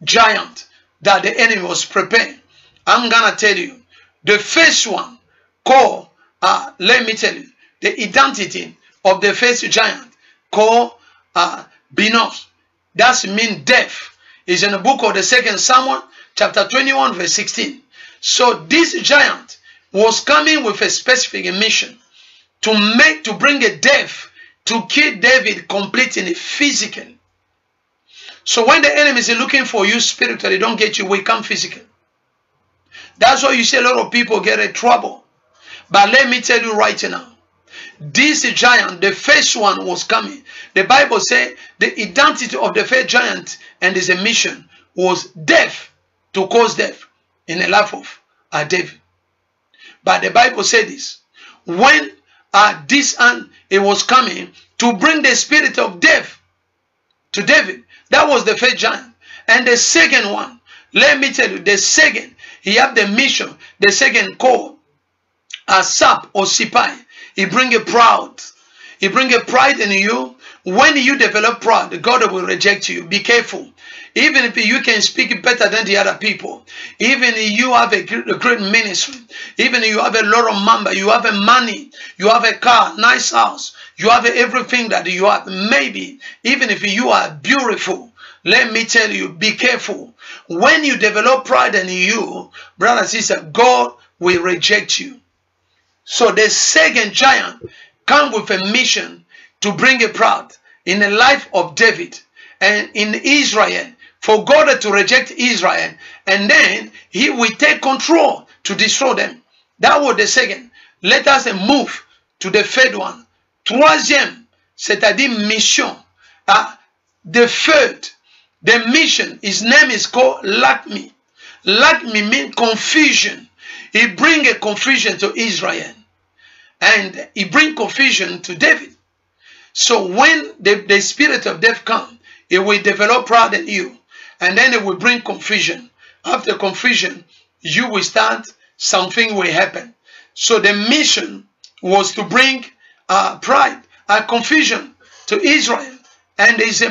giants that the enemy was preparing. I'm gonna tell you. The first one called, let me tell you, the identity of the first giant called Binos. That means death. Is in the book of the 2nd Samuel, chapter 21, verse 16. So this giant was coming with a specific mission to bring a death to kill David completely physically. So when the enemy is looking for you spiritually, don't get you, we come physically. That's why you see a lot of people get in trouble. But let me tell you right now, this giant, the first one was coming. The Bible says the identity of the first giant and his mission was death, to cause death in the life of David. But the Bible said this, when it was coming to bring the spirit of death to David. That was the first giant. And the second one, let me tell you, the second, he had the mission, the second called Asap or Sipai. He bring a pride. He bring a pride in you. When you develop pride, God will reject you. Be careful. Even if you can speak better than the other people, even if you have a great ministry, even if you have a lot of members, you have a money, you have a car, nice house, you have everything that you have, maybe even if you are beautiful, let me tell you, be careful. When you develop pride in you, brother and sister, God will reject you. So the second giant come with a mission to bring a pride in the life of David and in Israel, for God to reject Israel, and then he will take control to destroy them. That was the second. Let us move to the third one. Troisième, c'est-à-dire mission. The third, the mission, his name is called Lakmi. Lakmi means confusion. He bring a confusion to Israel. And he bring confusion to David. So when the spirit of death comes, it will develop pride in you. And then it will bring confusion. After confusion, you will start, something will happen. So the mission was to bring pride, confusion to Israel. And is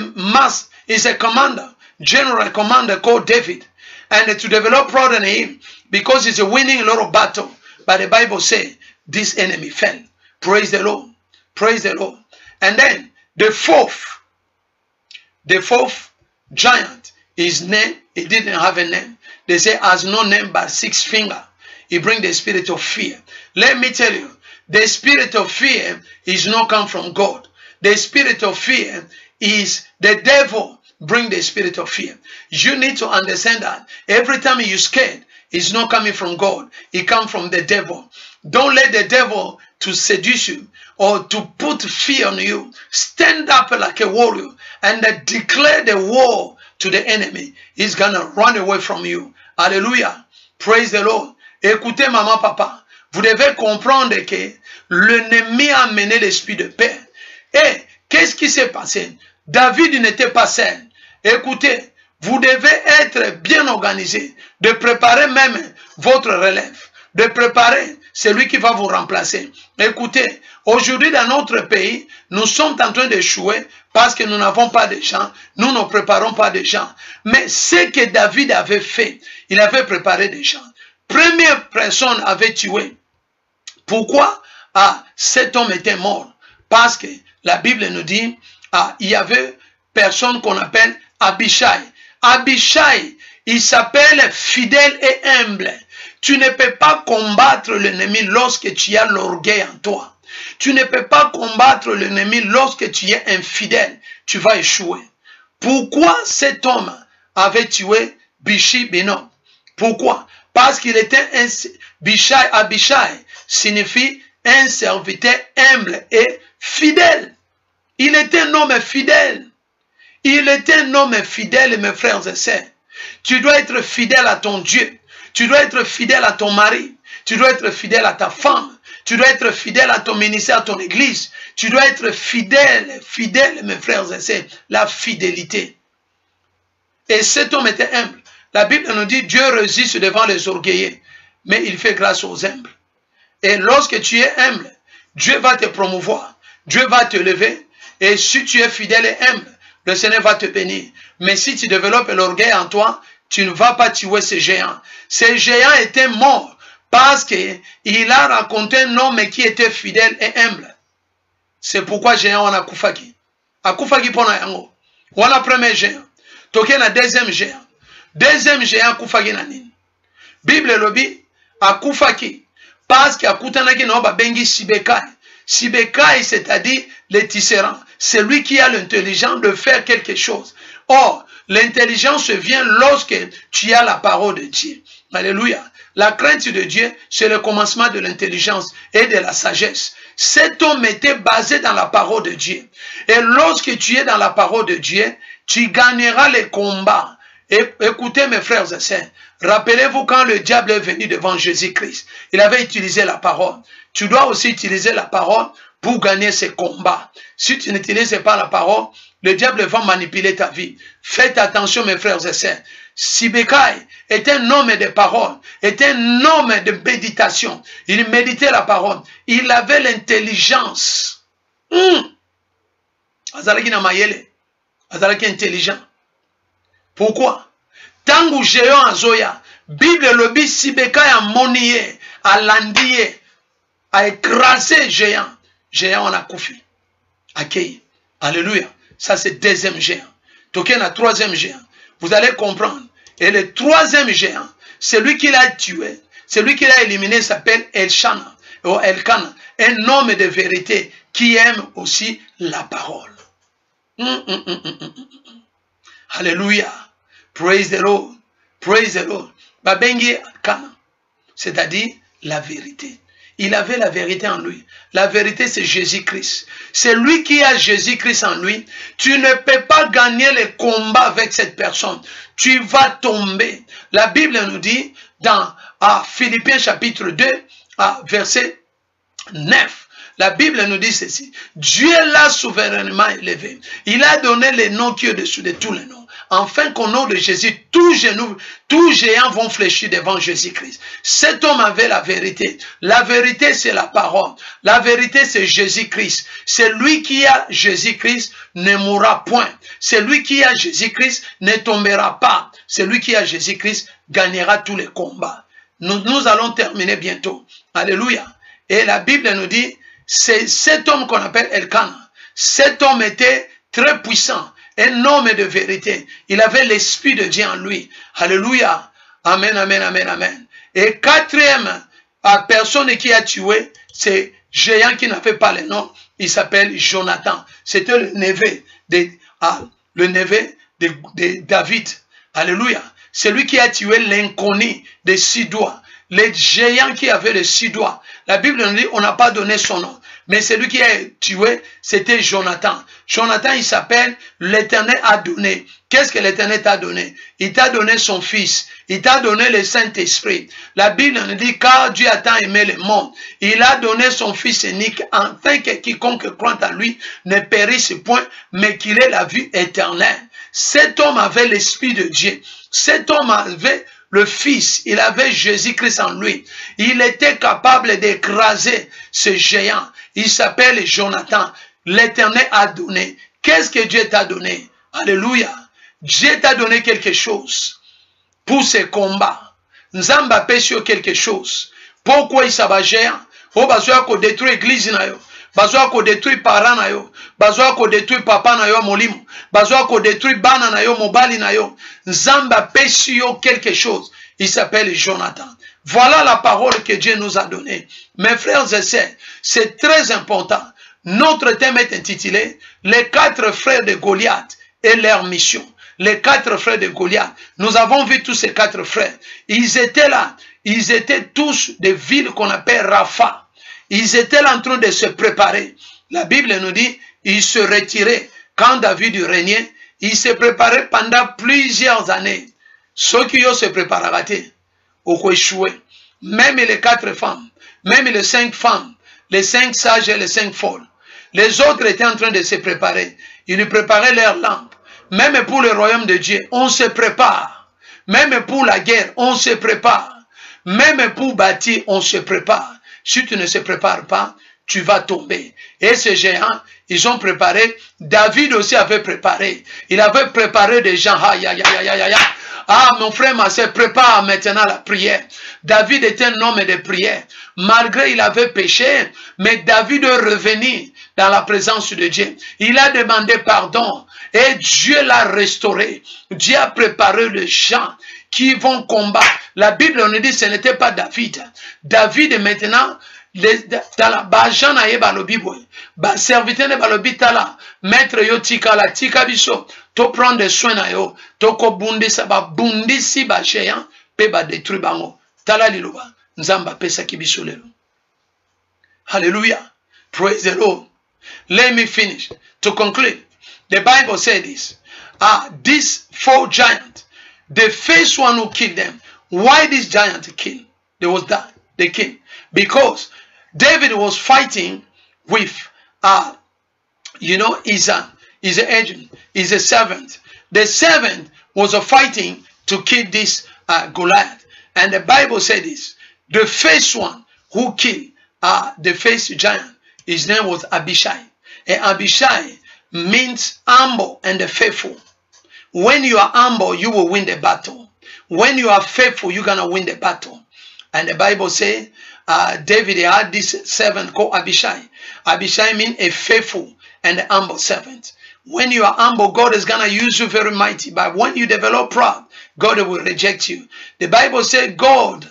a commander, general commander called David. And to develop pride in him, because he's winning a lot of battle. But the Bible says, this enemy fell. Praise the Lord. Praise the Lord. And then the fourth giant, his name, he didn't have a name. They say has no name but 6 fingers. He brings the spirit of fear. Let me tell you, the spirit of fear is not come from God. The spirit of fear is the devil bring the spirit of fear. You need to understand that every time you're scared, it's not coming from God. It comes from the devil. Don't let the devil to seduce you or to put fear on you. Stand up like a warrior and declare the war to the enemy. He's gonna run away from you. Alléluia. Praise the Lord. Écoutez, maman, papa, vous devez comprendre que l'ennemi a amené l'esprit de paix. Et qu'est-ce qui s'est passé? David n'était pas seul. Écoutez, vous devez être bien organisé, de préparer même votre relève, de préparer celui qui va vous remplacer. Écoutez, aujourd'hui dans notre pays, nous sommes en train d'échouer parce que nous n'avons pas de gens, nous ne préparons pas de gens. Mais ce que David avait fait, il avait préparé des gens. Première personne avait tué. Pourquoi cet homme était mort? Parce que la Bible nous dit, il y avait personne qu'on appelle Abishai. Abishai, il s'appelle fidèle et humble. Tu ne peux pas combattre l'ennemi lorsque tu as l'orgueil en toi. Tu ne peux pas combattre l'ennemi lorsque tu es infidèle. Tu vas échouer. Pourquoi cet homme avait tué Bishi Benob? Pourquoi? Parce qu'il était Abishai signifie un serviteur humble et fidèle. Il était un homme fidèle. Il était un homme fidèle, mes frères et sœurs. Tu dois être fidèle à ton Dieu. Tu dois être fidèle à ton mari. Tu dois être fidèle à ta femme. Tu dois être fidèle à ton ministère, à ton église. Tu dois être fidèle, mes frères et sœurs. La fidélité. Et cet homme était humble. La Bible nous dit, Dieu résiste devant les orgueilleux, mais il fait grâce aux humbles. Et lorsque tu es humble, Dieu va te promouvoir. Dieu va te lever. Et si tu es fidèle et humble, le Seigneur va te bénir. Mais si tu développes l'orgueil en toi, tu ne vas pas tuer ce géant. Ce géant était mort parce qu'il a rencontré un homme qui était fidèle et humble. C'est pourquoi géant on a koufaki. A koufaki pona yango. On a premier géant. Toké na deuxième géant. Deuxième géant koufaki na nini. Bible lobi a koufaki parce qu'il a koutanaki na ba bengi Sibekai. Sibekai, c'est-à-dire le tisserand. C'est lui qui a l'intelligence de faire quelque chose. Or, l'intelligence vient lorsque tu as la parole de Dieu. Alléluia. La crainte de Dieu, c'est le commencement de l'intelligence et de la sagesse. Cet homme était basé dans la parole de Dieu. Et lorsque tu es dans la parole de Dieu, tu gagneras les combats. Et écoutez mes frères et sœurs, rappelez-vous quand le diable est venu devant Jésus-Christ, il avait utilisé la parole. Tu dois aussi utiliser la parole pour gagner ces combats. Si tu n'utilises pas la parole, le diable va manipuler ta vie. Faites attention mes frères et sœurs. Sibekai est un homme de parole, est un homme de méditation. Il méditait la parole. Il avait l'intelligence. Azalaki na mayele. Azalaki intelligent. Pourquoi? Tangu géant azoya, Bible lobi Sibekai a monié, a landié, a écrasé géant. Géant on a koufi. Akei. Alléluia. Ça c'est deuxième géant. Token a troisième géant. Vous allez comprendre. Et le troisième géant, celui qui l'a tué, celui qui l'a éliminé s'appelle Elshana, ou Elkana, un homme de vérité qui aime aussi la parole. Alléluia. Praise the Lord. Praise the Lord. Babengi Elkana, c'est-à-dire la vérité. Il avait la vérité en lui. La vérité, c'est Jésus-Christ. C'est lui qui a Jésus-Christ en lui. Tu ne peux pas gagner les combats avec cette personne. Tu vas tomber. La Bible nous dit dans Philippiens chapitre 2, verset 9. La Bible nous dit ceci. Dieu l'a souverainement élevé. Il a donné les noms qui est au-dessus de tous les noms. Afin qu'au nom de Jésus, tous géants vont fléchir devant Jésus-Christ. Cet homme avait la vérité. La vérité, c'est la parole. La vérité, c'est Jésus-Christ. Celui qui a Jésus-Christ ne mourra point. Celui qui a Jésus-Christ ne tombera pas. Celui qui a Jésus-Christ gagnera tous les combats. Nous allons terminer bientôt. Alléluia. Et la Bible nous dit, c'est cet homme qu'on appelle Elkana. Cet homme était très puissant. Un homme de vérité. Il avait l'esprit de Dieu en lui. Alléluia. Amen, amen, amen, amen. Et quatrième personne qui a tué, c'est géant qui n'avait pas le nom. Il s'appelle Jonathan. C'était le neveu de David. Alléluia. Celui qui a tué l'inconnu des 6 doigts. Les géants qui avaient les 6 doigts. La Bible nous dit, on n'a pas donné son nom. Mais celui qui a tué, c'était Jonathan. Jonathan, il s'appelle l'Éternel a donné. Qu'est-ce que l'Éternel t'a donné? Il t'a donné son fils. Il t'a donné le Saint-Esprit. La Bible nous dit, car Dieu a tant aimé le monde. Il a donné son fils unique, afin que quiconque croit en lui ne périsse point, mais qu'il ait la vie éternelle. Cet homme avait l'Esprit de Dieu. Cet homme avait le Fils, il avait Jésus-Christ en lui. Il était capable d'écraser ce géant. Il s'appelle Jonathan. L'Éternel a donné. Qu'est-ce que Dieu t'a donné? Alléluia. Dieu t'a donné quelque chose pour ce combat. Nzamba pêche quelque chose. Pourquoi il s'abat géant? Oh, besoin qu'on détruit l'église na yo. Besoin qu'on détruit parents na yo. Besoin qu'on détruit papa na yo molimo. Besoin qu'on détruit bana na yo mobali na yo. Nzamba pêche quelque chose. Il s'appelle Jonathan. Voilà la parole que Dieu nous a donnée. Mes frères et sœurs, c'est très important. Notre thème est intitulé Les 4 frères de Goliath et leur mission. Les 4 frères de Goliath. Nous avons vu tous ces 4 frères. Ils étaient là. Ils étaient tous des villes qu'on appelle Rapha. Ils étaient là en train de se préparer. La Bible nous dit, ils se retiraient. Quand David régnait, il se préparait pendant plusieurs années. Ceux qui ont se préparé, ont échoué. Même les 4 femmes, même les 5 femmes, les 5 sages et les 5 folles. Les autres étaient en train de se préparer. Ils préparaient leurs lampes. Même pour le royaume de Dieu, on se prépare. Même pour la guerre, on se prépare. Même pour bâtir, on se prépare. si tu ne se prépares pas, tu vas tomber. Et ces géants, ils ont préparé, David aussi avait préparé. Il avait préparé des gens. Ah, mon frère, ma soeur, prépare maintenant la prière. David était un homme de prière. Malgré il avait péché, mais David est revenu dans la présence de Dieu. Il a demandé pardon et Dieu l'a restauré. Dieu a préparé les gens qui vont combattre. La Bible, on nous dit que ce n'était pas David. David maintenant, dans la bajan na ye balobi boy ba serviteur ne balobi tala maître yo tika la tika biso to prendre soin na yo to ko bundisa ba bundisi ba géant pe ba détruire bango tala liloba nzamba pesa kibiso lelo. Hallelujah, praise the Lord. Let me finish to conclude. The Bible said this, these 4 giants, the first one who killed them. Why this giant killed? There was that they killed because David was fighting with, he's an agent, he's a servant. The servant was fighting to kill this Goliath. And the Bible said this, the first one who killed the first giant, his name was Abishai. And Abishai means humble and faithful. When you are humble, you will win the battle. When you are faithful, you're going to win the battle. And the Bible says, David had this servant called Abishai. Abishai means a faithful and a humble servant. When you are humble, God is going to use you very mighty. But when you develop pride, God will reject you. The Bible says God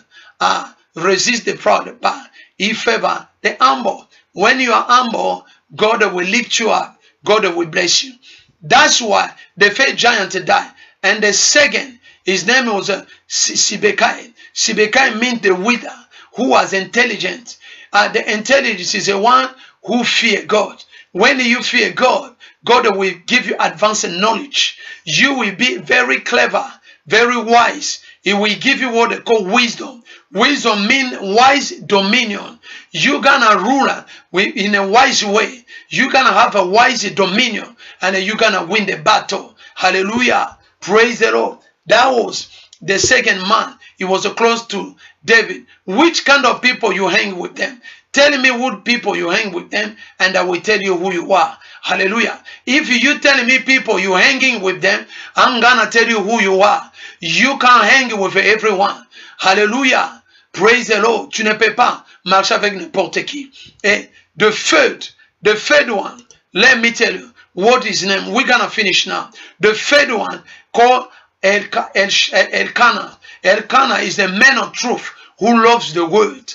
resists the proud, but he favors the humble. When you are humble, God will lift you up. God will bless you. That's why the first giant died. And the second, his name was Sibekai. Sibekai means the wither, who was intelligent. The intelligence is the one who fear God. When you fear God, God will give you advanced knowledge. You will be very clever, very wise. He will give you what they call wisdom. Wisdom means wise dominion. You're gonna rule in a wise way. You're gonna have a wise dominion, and you're gonna win the battle. Hallelujah. Praise the Lord. That was the second man. He was close to David. Which kind of people you hang with them? Tell me what people you hang with them, and I will tell you who you are. Hallelujah. If you tell me people you hanging with them, I'm gonna tell you who you are. You can't hang with everyone. Hallelujah. Praise the Lord. Tu ne peux pas marcher avec n'importe qui. Et the third one, let me tell you what his name. We're gonna finish now. The third one called Elkanah. Elkanah is the man of truth who loves the word.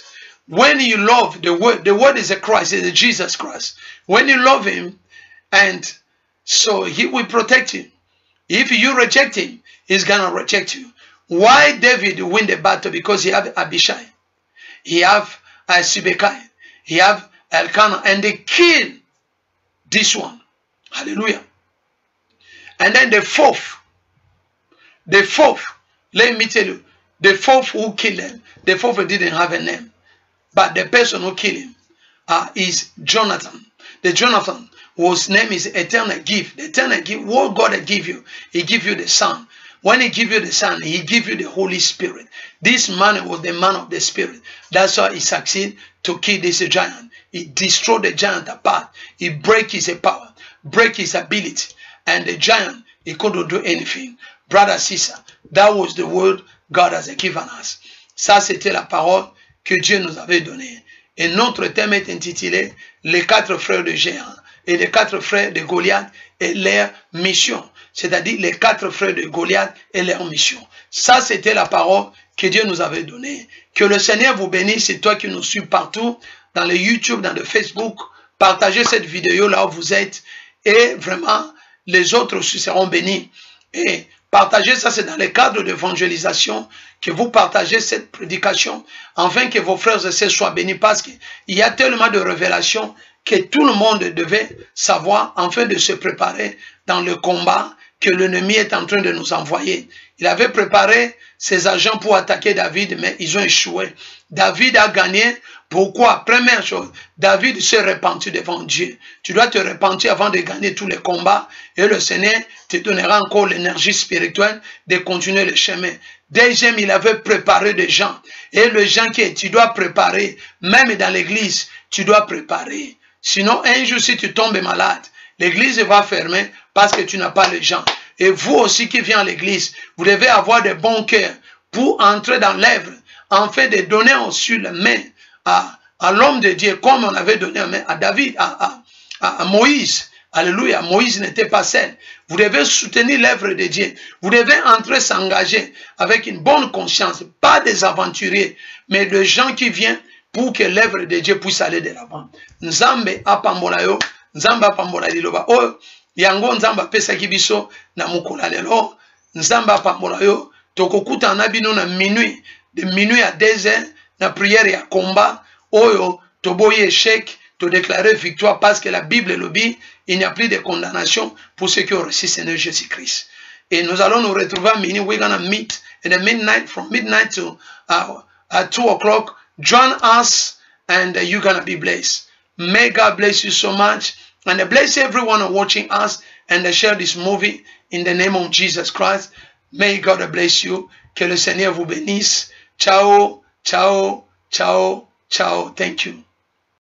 When you love the word is a Christ, is a Jesus Christ. When you love him, and so he will protect you. If you reject him, he's gonna reject you. Why David win the battle? Because he have Abishai, he have Sibekai, he have Elkanah, and they kill this one. Hallelujah. And then the fourth, let me tell you, the fourth who killed them, the fourth didn't have a name, but the person who killed him is Jonathan. The Jonathan, whose name is eternal gift. The eternal gift, what God give you, he give you the Son. When he give you the Son, he give you the Holy Spirit. This man was the man of the Spirit. That's why he succeeded to kill this giant. He destroyed the giant apart. He break his power, break his ability. And the giant, he couldn't do anything. Brother, sister, that was the word God has given us. Ça, c'était la parole que Dieu nous avait donnée. Et notre thème est intitulé « Les 4 frères de géants » et les 4 frères de Goliath et leur mission. C'est-à-dire les 4 frères de Goliath et leur mission. Ça, c'était la parole que Dieu nous avait donnée. Que le Seigneur vous bénisse, c'est toi qui nous suis partout, dans le YouTube, dans le Facebook. Partagez cette vidéo là où vous êtes et vraiment, les autres aussi seront bénis. Et partagez ça, c'est dans le cadre d'évangélisation que vous partagez cette prédication afin que vos frères et sœurs soient bénis parce qu'il y a tellement de révélations que tout le monde devait savoir afin de se préparer dans le combat que l'ennemi est en train de nous envoyer. Il avait préparé ses agents pour attaquer David, mais ils ont échoué. David a gagné. Pourquoi? Première chose, David s'est repenti devant Dieu. Tu dois te repentir avant de gagner tous les combats et le Seigneur te donnera encore l'énergie spirituelle de continuer le chemin. Deuxième, il avait préparé des gens. Et les gens tu dois préparer, même dans l'église, tu dois préparer. Sinon, un jour, si tu tombes malade, l'église va fermer parce que tu n'as pas les gens. Et vous aussi qui venez à l'église, vous devez avoir de bons cœurs pour entrer dans l'œuvre, en fait de donner aussi la main à l'homme de Dieu, comme on avait donné la main à David, à Moïse. Alléluia, Moïse n'était pas seul. Vous devez soutenir l'œuvre de Dieu. Vous devez entrer s'engager avec une bonne conscience, pas des aventuriers, mais des gens qui viennent pour que l'œuvre de Dieu puisse aller de l'avant. Nzambe apambola yo, Nzambe apambola liloba. Oh, yango Nzambe apesaki biso na mukula lelo. Nzambe apambola yo, tokokuta na bino na minuit, de minuit à 2 heures, na prière ya combat. Oyo, toboye échec, te déclarer victoire parce que la Bible le dit, il n'y a plus de condamnation pour ceux qui ont reçu Seigneur Jésus-Christ. Et nous allons nous retrouver à minuit. We're going to meet in the midnight, from midnight to 2 o'clock. Join us and you're going to be blessed. May God bless you so much. And bless everyone watching us and share this movie in the name of Jesus Christ. May God bless you. Que le Seigneur vous bénisse. Ciao, ciao, ciao, ciao. Thank you.